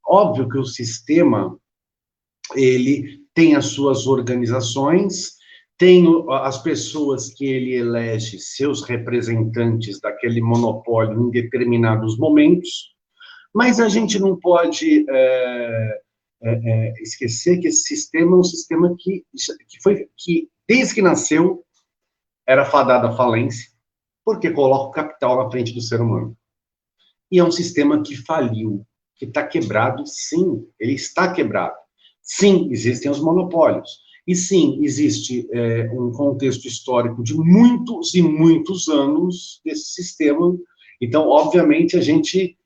óbvio que o sistema, ele tem as suas organizações, tem as pessoas que ele elege, seus representantes daquele monopólio em determinados momentos, mas a gente não pode esquecer que esse sistema é um sistema que desde que nasceu, era fadado à falência, porque coloca o capital na frente do ser humano. E é um sistema que faliu, que está quebrado, sim, ele está quebrado. Sim, existem os monopólios. E sim, existe um contexto histórico de muitos e muitos anos desse sistema. Então, obviamente, a gente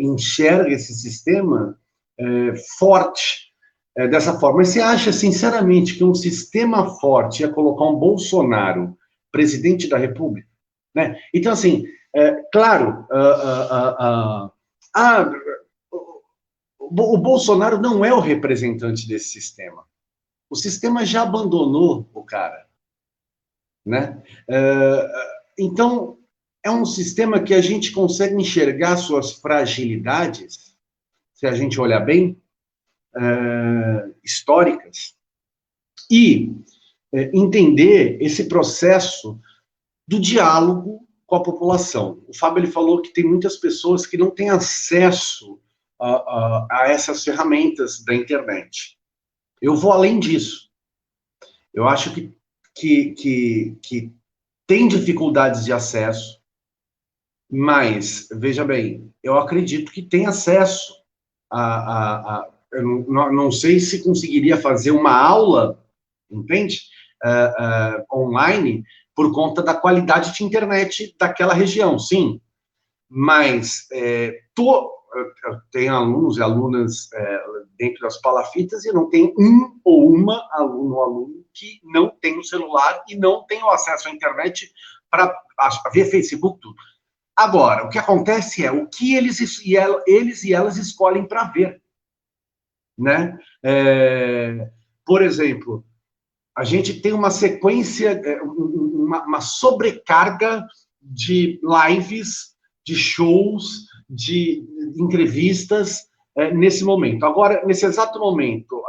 enxerga esse sistema forte dessa forma. Mas você acha, sinceramente, que um sistema forte ia colocar um Bolsonaro presidente da República? Né? Então, assim, claro, o Bolsonaro não é o representante desse sistema. O sistema já abandonou o cara, né? Então, é um sistema que a gente consegue enxergar suas fragilidades, se a gente olhar bem, históricas, e entender esse processo do diálogo com a população. O Fábio ele falou que tem muitas pessoas que não têm acesso a essas ferramentas da internet. Eu vou além disso. Eu acho que tem dificuldades de acesso, mas, veja bem, eu acredito que tem acesso eu não sei se conseguiria fazer uma aula, entende? Online, por conta da qualidade de internet daquela região, sim. Mas tem alunos e alunas dentro das palafitas e não tem um ou uma aluno ou aluno que não tem o celular e não tem o acesso à internet para ver Facebook, tudo. Agora, o que acontece é o que eles e elas escolhem para ver, né? Por exemplo, a gente tem uma sequência, uma sobrecarga de lives, de shows, de entrevistas nesse momento. Agora, nesse exato momento,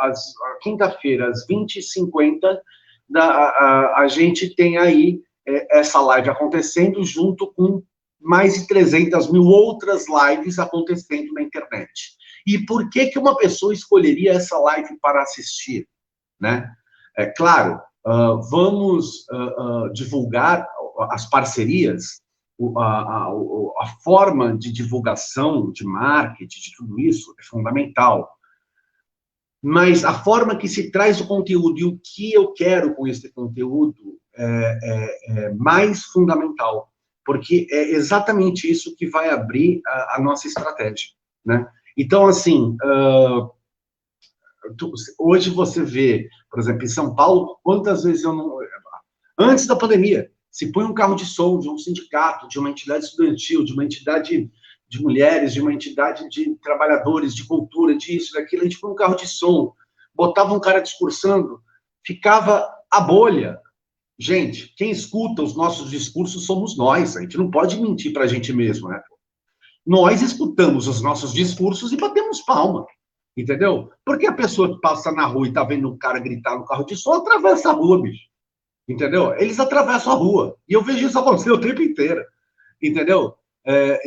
quinta-feira, às 20h50, a gente tem aí essa live acontecendo junto com mais de 300 mil outras lives acontecendo na internet. E por que uma pessoa escolheria essa live para assistir, né? Claro, vamos divulgar as parcerias, a forma de divulgação, de marketing, de tudo isso é fundamental. Mas a forma que se traz o conteúdo e o que eu quero com esse conteúdo é mais fundamental, porque é exatamente isso que vai abrir a nossa estratégia, né? Então, assim, hoje você vê, por exemplo, em São Paulo, quantas vezes eu não... Antes da pandemia, se põe um carro de som de um sindicato, de uma entidade estudantil, de uma entidade de mulheres, de uma entidade de trabalhadores, de cultura, disso, daquilo, a gente põe um carro de som, botava um cara discursando, ficava a bolha. Gente, quem escuta os nossos discursos somos nós, a gente não pode mentir para a gente mesmo, né? Nós escutamos os nossos discursos e batemos palma, entendeu? Porque a pessoa que passa na rua e tá vendo um cara gritar no carro de som, atravessa a rua, bicho, entendeu? Eles atravessam a rua, e eu vejo isso acontecer o tempo inteiro, entendeu?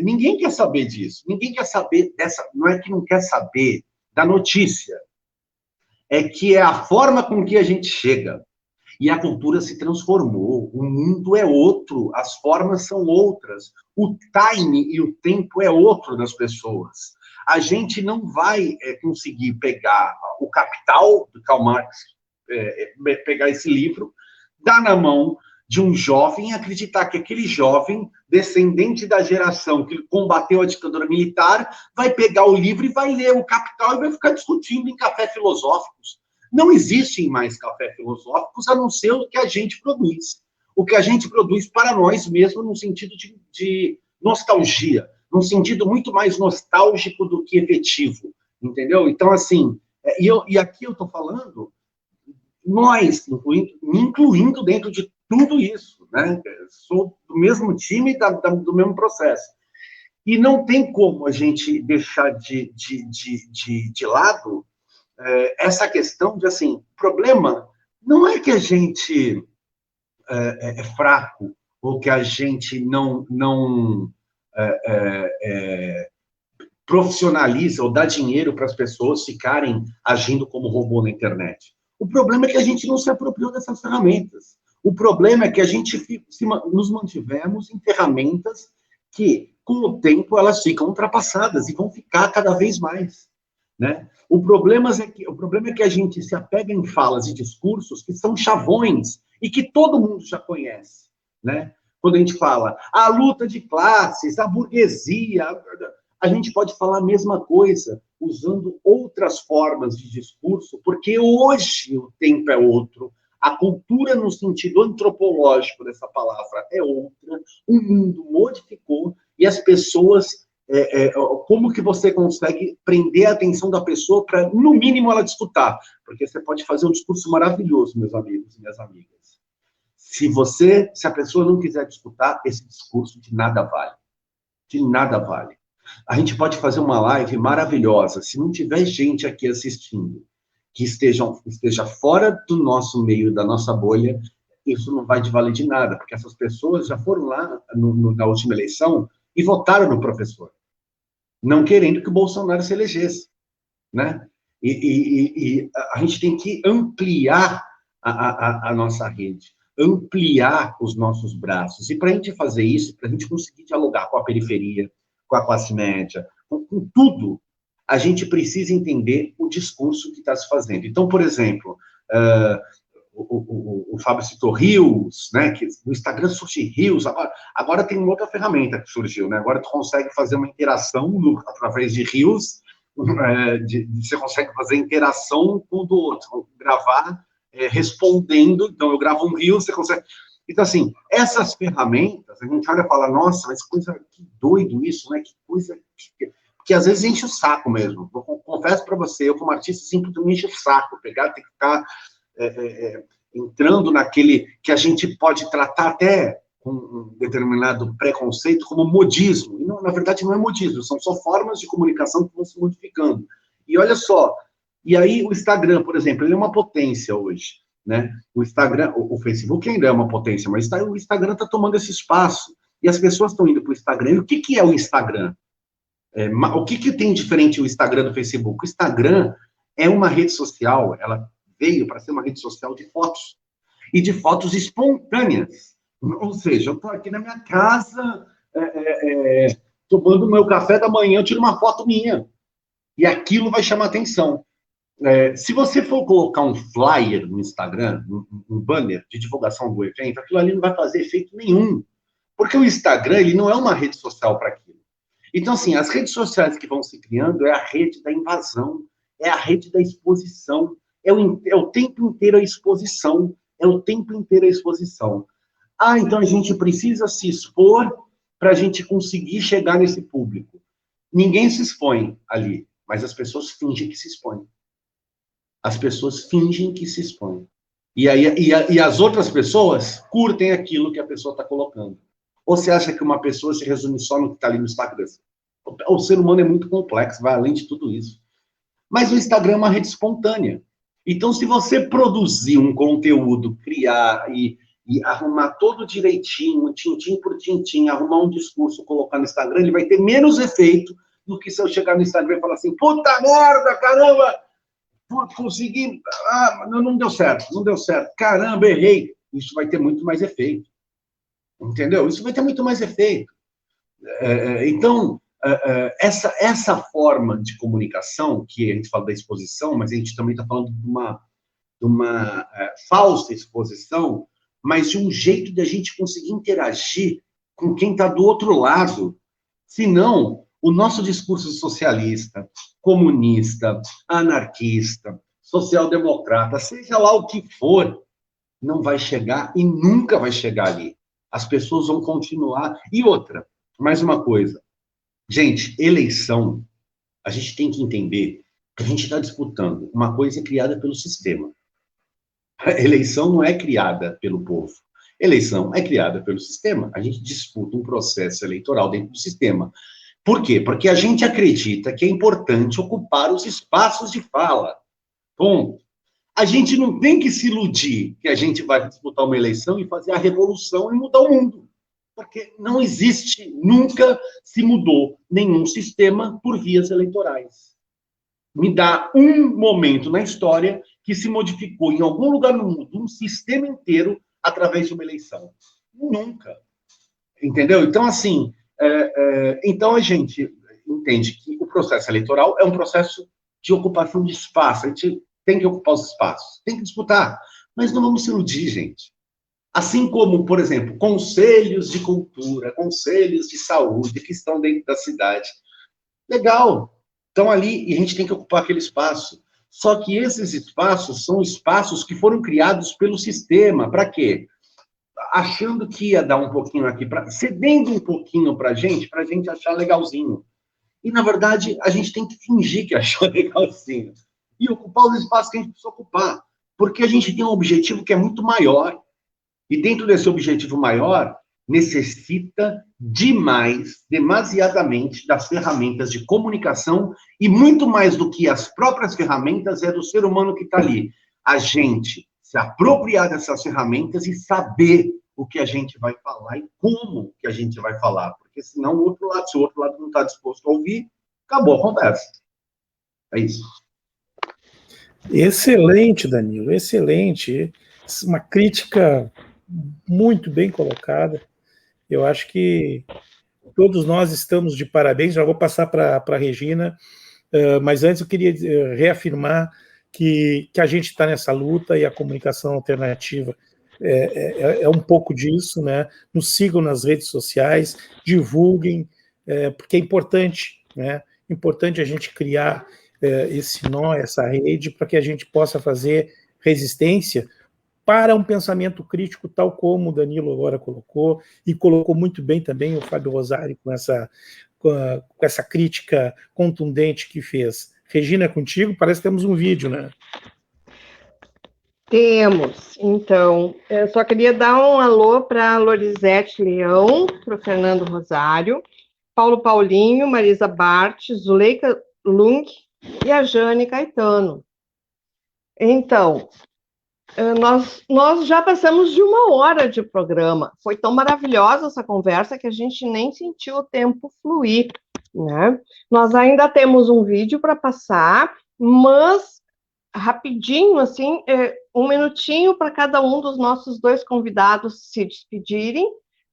Ninguém quer saber disso, ninguém quer saber dessa, não é que não quer saber da notícia, é que é a forma com que a gente chega. E a cultura se transformou, o mundo é outro, as formas são outras, o time e o tempo é outro das pessoas. A gente não vai conseguir pegar o Capital, do Karl Marx, pegar esse livro, dar na mão de um jovem e acreditar que aquele jovem, descendente da geração que combateu a ditadura militar, vai pegar o livro e vai ler o Capital e vai ficar discutindo em cafés filosóficos. Não existem mais cafés filosóficos, a não ser o que a gente produz. O que a gente produz para nós mesmos, no sentido de nostalgia, num sentido muito mais nostálgico do que efetivo, entendeu? Então, assim, e aqui eu estou falando, nós, me incluindo dentro de tudo isso, né? Sou do mesmo time, do mesmo processo. E não tem como a gente deixar de lado essa questão de, assim, o problema não é que a gente é fraco, ou que a gente não profissionaliza ou dá dinheiro para as pessoas ficarem agindo como robô na internet. O problema é que a gente não se apropriou dessas ferramentas. O problema é que a gente nos mantivemos em ferramentas que, com o tempo, elas ficam ultrapassadas e vão ficar cada vez mais, né? O problema é que a gente se apega em falas e discursos que são chavões e que todo mundo já conhece, né? Quando a gente fala a luta de classes, a burguesia, a gente pode falar a mesma coisa, usando outras formas de discurso, porque hoje o tempo é outro, a cultura no sentido antropológico dessa palavra é outra, o mundo modificou e as pessoas... como que você consegue prender a atenção da pessoa para, no mínimo, ela disputar? Porque você pode fazer um discurso maravilhoso, meus amigos e minhas amigas. Se a pessoa não quiser disputar, esse discurso de nada vale. De nada vale. A gente pode fazer uma live maravilhosa, se não tiver gente aqui assistindo, que esteja fora do nosso meio, da nossa bolha, isso não vai valer de nada, porque essas pessoas já foram lá na última eleição e votaram no professor, não querendo que o Bolsonaro se elegesse, né? E a gente tem que ampliar a nossa rede, ampliar os nossos braços. E para a gente fazer isso, para a gente conseguir dialogar com a periferia, com a classe média, com tudo, a gente precisa entender o discurso que está se fazendo. Então, por exemplo, o Fábio citou Reels, né? Que no Instagram surge Reels. Agora tem uma outra ferramenta que surgiu, né? Agora tu consegue fazer uma interação através de Reels. Você consegue fazer interação com o do outro, gravar respondendo. Então, eu gravo um Reel, você consegue. Então, assim, essas ferramentas, a gente olha e fala, nossa, mas que doido isso, né? Que coisa. Que às vezes enche o saco mesmo. Eu confesso para você, eu como artista sempre me enche o saco, pegar, tem que ficar entrando naquele que a gente pode tratar até com um determinado preconceito como modismo. E não, na verdade não é modismo, são só formas de comunicação que vão se modificando. E olha só, e aí o Instagram, por exemplo, ele é uma potência hoje, né? O Instagram, o Facebook ainda é uma potência, mas o Instagram está tomando esse espaço. E as pessoas estão indo para o Instagram. E o que é o Instagram? O que tem diferente o Instagram do Facebook? O Instagram é uma rede social, ela veio para ser uma rede social de fotos, e de fotos espontâneas. Ou seja, eu estou aqui na minha casa, tomando meu café da manhã, eu tiro uma foto minha, e aquilo vai chamar atenção. Se você for colocar um flyer no Instagram, um banner de divulgação do evento, aquilo ali não vai fazer efeito nenhum, porque o Instagram ele não é uma rede social para aquilo. Então, assim, as redes sociais que vão se criando é a rede da invasão, é a rede da exposição, é o tempo inteiro a exposição, é o tempo inteiro a exposição. Então a gente precisa se expor para a gente conseguir chegar nesse público. Ninguém se expõe ali, mas as pessoas fingem que se expõem. As pessoas fingem que se expõem. E as outras pessoas curtem aquilo que a pessoa está colocando. Ou você acha que uma pessoa se resume só no que está ali no Instagram? O ser humano é muito complexo, vai além de tudo isso. Mas o Instagram é uma rede espontânea. Então, se você produzir um conteúdo, criar e arrumar todo direitinho, tintim por tintim, arrumar um discurso, colocar no Instagram, ele vai ter menos efeito do que se eu chegar no Instagram e falar assim, puta merda, caramba, consegui, não deu certo, caramba, errei. Isso vai ter muito mais efeito. Entendeu? Isso vai ter muito mais efeito. Então, essa forma de comunicação, que a gente fala da exposição, mas a gente também está falando de uma falsa exposição, mas de um jeito de a gente conseguir interagir com quem está do outro lado. Senão, o nosso discurso socialista, comunista, anarquista, social-democrata, seja lá o que for, não vai chegar e nunca vai chegar ali. As pessoas vão continuar. E outra, mais uma coisa. Gente, eleição, a gente tem que entender que a gente está disputando uma coisa criada pelo sistema. A eleição não é criada pelo povo. Eleição é criada pelo sistema. A gente disputa um processo eleitoral dentro do sistema. Por quê? Porque a gente acredita que é importante ocupar os espaços de fala. Ponto. A gente não tem que se iludir que a gente vai disputar uma eleição e fazer a revolução e mudar o mundo. Porque não existe, nunca se mudou nenhum sistema por vias eleitorais. Me dá um momento na história que se modificou em algum lugar no mundo um sistema inteiro através de uma eleição. Nunca. Entendeu? Então, assim, então a gente entende que o processo eleitoral é um processo de ocupação de espaço. A gente tem que ocupar os espaços, tem que disputar. Mas não vamos se iludir, gente. Assim como, por exemplo, conselhos de cultura, conselhos de saúde que estão dentro da cidade. Legal, estão ali e a gente tem que ocupar aquele espaço. Só que esses espaços são espaços que foram criados pelo sistema. Para quê? Achando que ia dar um pouquinho aqui, cedendo um pouquinho para a gente achar legalzinho. E, na verdade, a gente tem que fingir que achou legalzinho. E ocupar os espaços que a gente precisa ocupar. Porque a gente tem um objetivo que é muito maior. E dentro desse objetivo maior, necessita demasiadamente das ferramentas de comunicação e muito mais do que as próprias ferramentas é do ser humano que está ali. A gente se apropriar dessas ferramentas e saber o que a gente vai falar e como que a gente vai falar. Porque senão o outro lado, se o outro lado não está disposto a ouvir, acabou a conversa. É isso. Excelente, Danilo, excelente. Uma crítica muito bem colocada. Eu acho que todos nós estamos de parabéns. Já vou passar para a Regina, mas antes eu queria reafirmar que a gente está nessa luta e a comunicação alternativa é um pouco disso, né? Nos sigam nas redes sociais, divulguem, porque é importante, né? Importante a gente criar esse nó, essa rede, para que a gente possa fazer resistência para um pensamento crítico, tal como o Danilo agora colocou, e colocou muito bem também o Fábio Rosário com essa crítica contundente que fez. Regina, é contigo? Parece que temos um vídeo, né? Temos. Então, eu só queria dar um alô para a Lorizete Leão, para o Fernando Rosário, Paulo Paulinho, Marisa Bart, Zuleika Lung e a Jane Caetano. Então, nós já passamos de 1 hora de programa. Foi tão maravilhosa essa conversa que a gente nem sentiu o tempo fluir, né? Nós ainda temos um vídeo para passar, mas rapidinho, assim, 1 minutinho para cada um dos nossos 2 convidados se despedirem.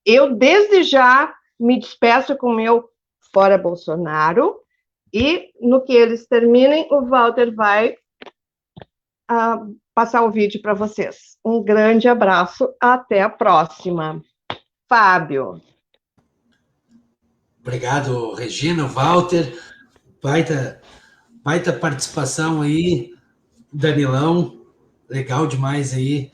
Eu, desde já, me despeço com o meu Fora Bolsonaro, e no que eles terminem, o Walter vai passar o vídeo para vocês. Um grande abraço, até a próxima. Fábio. Obrigado, Regina, Walter, baita participação aí, Danilão, legal demais aí,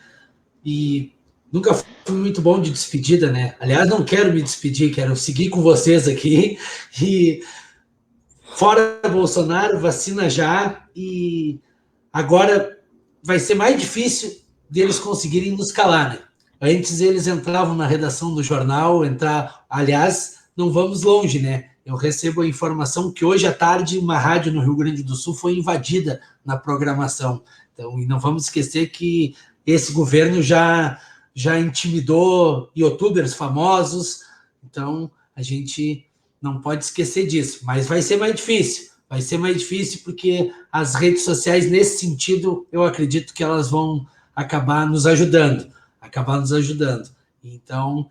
e nunca foi muito bom de despedida, né? Aliás, não quero me despedir, quero seguir com vocês aqui, e fora Bolsonaro, vacina já, e agora vai ser mais difícil deles conseguirem nos calar, né? Antes eles entravam na redação do jornal, aliás, não vamos longe, né? Eu recebo a informação que hoje à tarde uma rádio no Rio Grande do Sul foi invadida na programação. Então, e não vamos esquecer que esse governo já intimidou youtubers famosos, então a gente não pode esquecer disso, mas vai ser mais difícil. Vai ser mais difícil porque as redes sociais, nesse sentido, eu acredito que elas vão acabar nos ajudando. Então,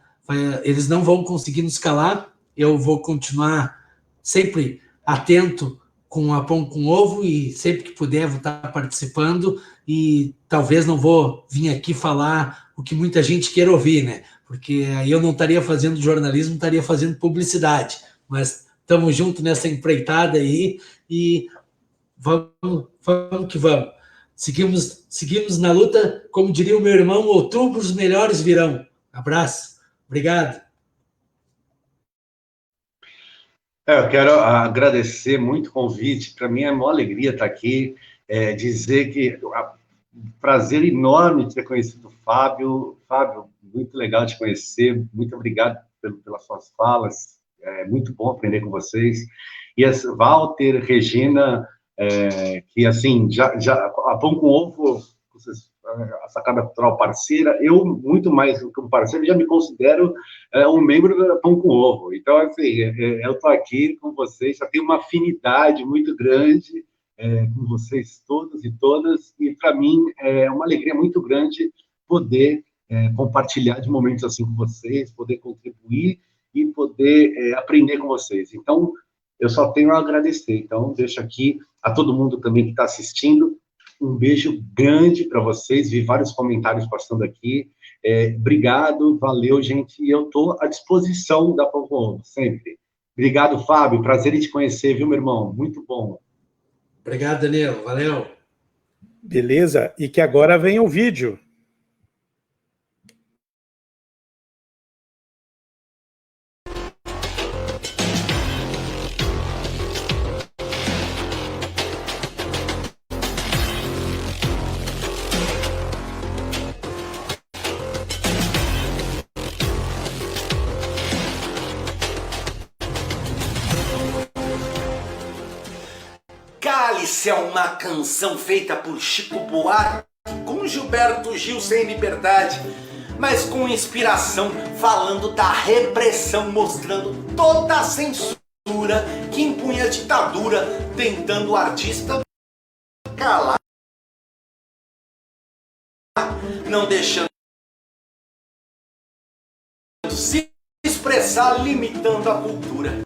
eles não vão conseguir nos calar. Eu vou continuar sempre atento com a Pão com Ovo e sempre que puder vou estar participando e talvez não vou vir aqui falar o que muita gente quer ouvir, né? Porque aí eu não estaria fazendo jornalismo, estaria fazendo publicidade. Mas estamos juntos nessa empreitada aí e vamos que vamos. Seguimos na luta, como diria o meu irmão, outubro os melhores virão. Abraço, obrigado. Eu quero agradecer muito o convite, para mim é uma alegria estar aqui, dizer que prazer enorme ter conhecido o Fábio. Fábio, muito legal te conhecer, muito obrigado pelas suas falas, é muito bom aprender com vocês. E Walter, Regina, que assim, já a Pão com Ovo, a Sacada Cultural parceira, eu, muito mais do que um parceiro, já me considero um membro da Pão com Ovo. Então, assim, eu estou aqui com vocês, já tenho uma afinidade muito grande com vocês todos e todas, e para mim é uma alegria muito grande poder compartilhar de momentos assim com vocês, poder contribuir e poder aprender com vocês. Então, eu só tenho a agradecer. Então, deixo aqui a todo mundo também que está assistindo, um beijo grande para vocês, vi vários comentários passando aqui, obrigado, valeu, gente, e eu estou à disposição da Pão com Ovo, sempre. Obrigado, Fábio, prazer em te conhecer, viu, meu irmão? Muito bom. Obrigado, Danilo, valeu. Beleza, e que agora vem o vídeo. Cálice é uma canção feita por Chico Buarque com Gilberto Gil sem liberdade, mas com inspiração, falando da repressão, mostrando toda a censura que impunha a ditadura, tentando o artista calar. não deixando se expressar, limitando a cultura.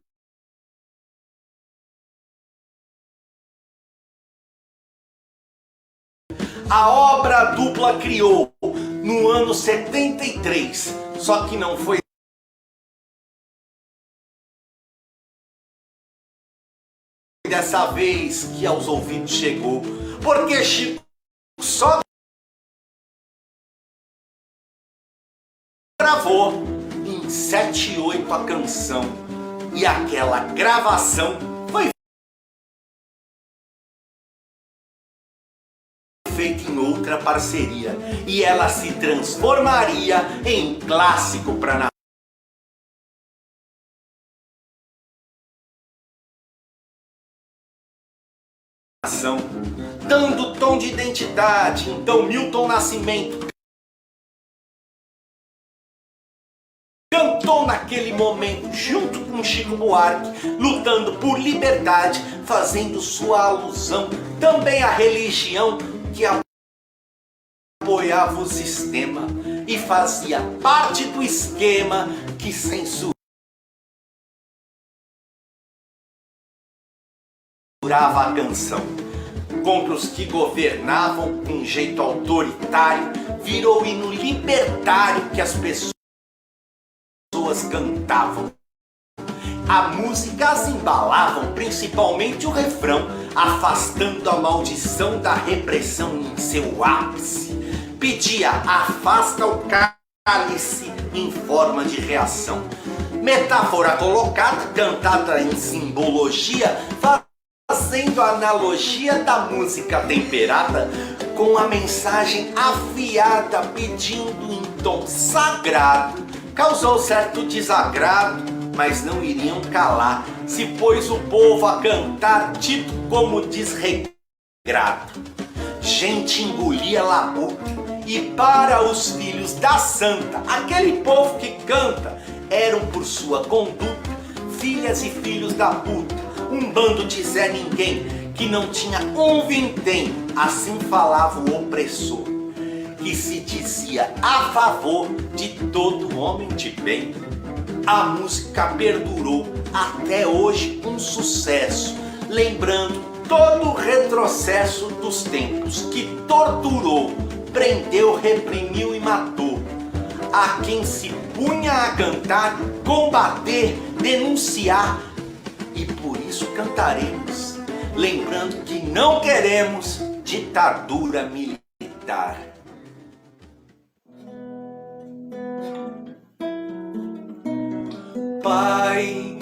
A obra dupla criou no ano 73, só que não foi dessa vez que aos ouvidos chegou, porque Chico só gravou em 7/8 a canção, e aquela gravação foi feita em outra parceria, e ela se transformaria em clássico para nação, dando tom de identidade. Então Milton Nascimento cantou naquele momento junto com Chico Buarque, lutando por liberdade, fazendo sua alusão também à religião que apoiava o sistema e fazia parte do esquema que censurava a canção. Contra os que governavam com jeito autoritário, virou hino libertário que as pessoas cantavam. A música as embalavam, principalmente o refrão, afastando a maldição da repressão em seu ápice. Pedia, afasta o cálice em forma de reação. Metáfora colocada, cantada em simbologia, fazendo a analogia da música temperada com a mensagem afiada, pedindo em tom sagrado. Causou certo desagrado, mas não iriam calar, se pôs o povo a cantar, dito como desregrado. Gente engolia labuta, e para os filhos da santa, aquele povo que canta, eram por sua conduta, filhas e filhos da puta, um bando de Zé Ninguém, que não tinha um vintém, assim falava o opressor, que se dizia a favor de todo homem de bem. A música perdurou até hoje um sucesso, lembrando todo o retrocesso dos tempos que torturou, prendeu, reprimiu e matou a quem se punha a cantar, combater, denunciar. E por isso cantaremos, lembrando que não queremos ditadura militar. Pai,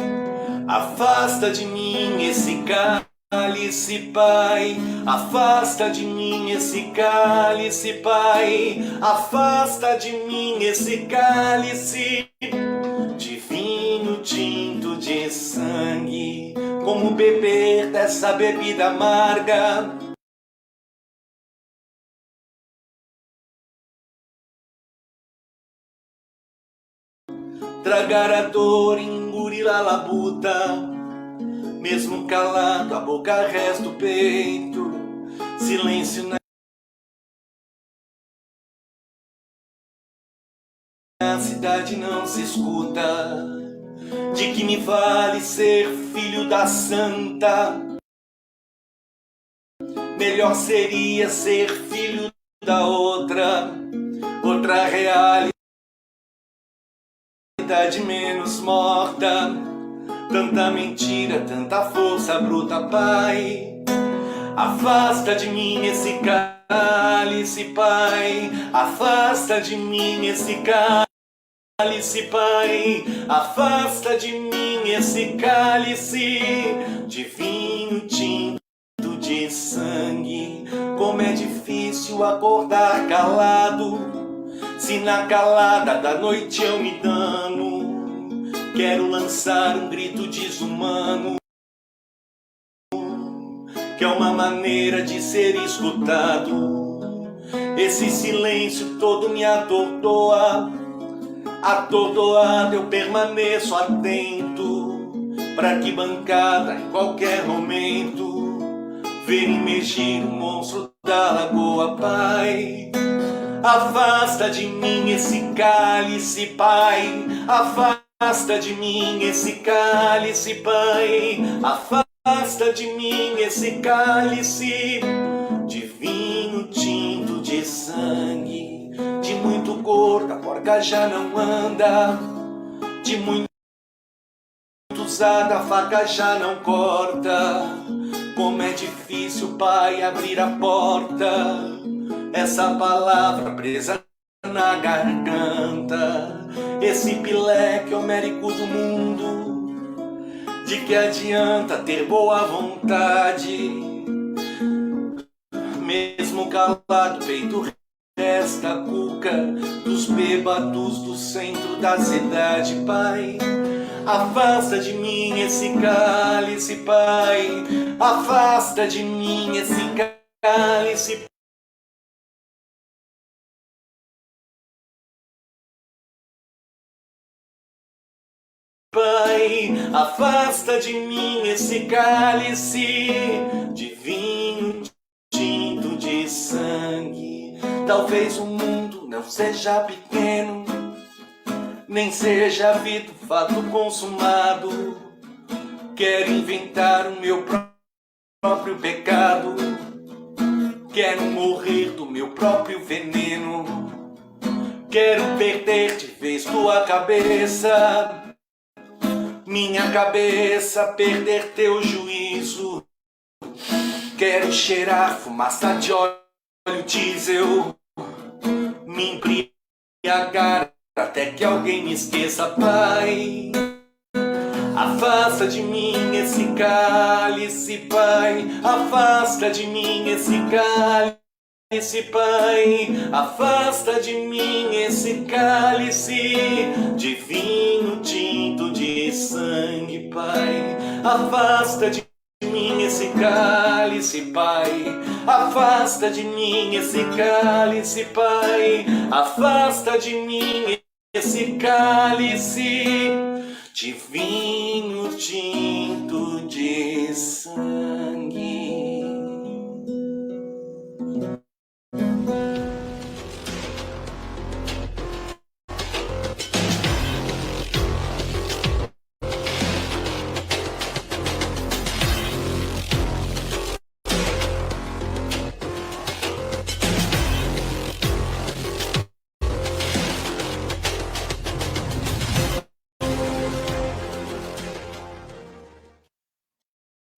afasta de mim esse cálice, Pai. Afasta de mim esse cálice, Pai. Afasta de mim esse cálice de vinho tinto de sangue. Como beber dessa bebida amarga? Tragar a dor, engolir a labuta, mesmo calado, a boca resta o peito, silêncio na cidade não se escuta. De que me vale ser filho da santa? Melhor seria ser filho da outra realidade menos morta. Tanta mentira, tanta força bruta, Pai. Afasta de mim esse cálice, Pai. Afasta de mim esse cálice, Pai. Afasta de mim esse cálice de vinho tinto de sangue. Como é difícil acordar calado, se na calada da noite eu me dano. Quero lançar um grito desumano, que é uma maneira de ser escutado. Esse silêncio todo me atordoa. Atordoado eu permaneço atento, pra que bancada em qualquer momento ver emergir um monstro da lagoa, Pai. Afasta de mim esse cálice, Pai. Afasta de mim esse cálice, Pai. Afasta de mim esse cálice de vinho tinto de sangue. De muito gordo a porca já não anda, de muito usada a faca já não corta. Como é difícil, Pai, abrir a porta, essa palavra presa na garganta. Esse pileque homérico do mundo, de que adianta ter boa vontade? Mesmo calado, peito resta a cuca dos bêbados do centro da cidade, Pai. Afasta de mim esse cálice, Pai. Afasta de mim esse cálice, Pai. Afasta de mim esse cálice de vinho tinto de sangue. Talvez o mundo não seja pequeno, nem seja vida fato consumado. Quero inventar o meu próprio pecado, quero morrer do meu próprio veneno. Quero perder de vez tua cabeça, minha cabeça, perder teu juízo. Quero cheirar fumaça de óleo diesel, me embriagar até que alguém me esqueça, Pai. Afasta de mim esse cálice, Pai. Afasta de mim esse cálice, Pai. Afasta de mim esse cálice de vinho tinto de sangue, Pai. Afasta de mim esse cálice, Pai. Afasta de mim esse cálice, Pai. Afasta de mim esse cálice de vinho tinto de sangue.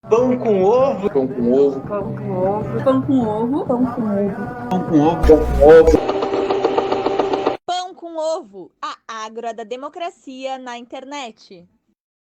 Pão com ovo. Pão com ovo. Pão com ovo. Pão com ovo. Pão com ovo. Pão com ovo. Pão com ovo. Pão com ovo, a Ágora da Democracia na internet.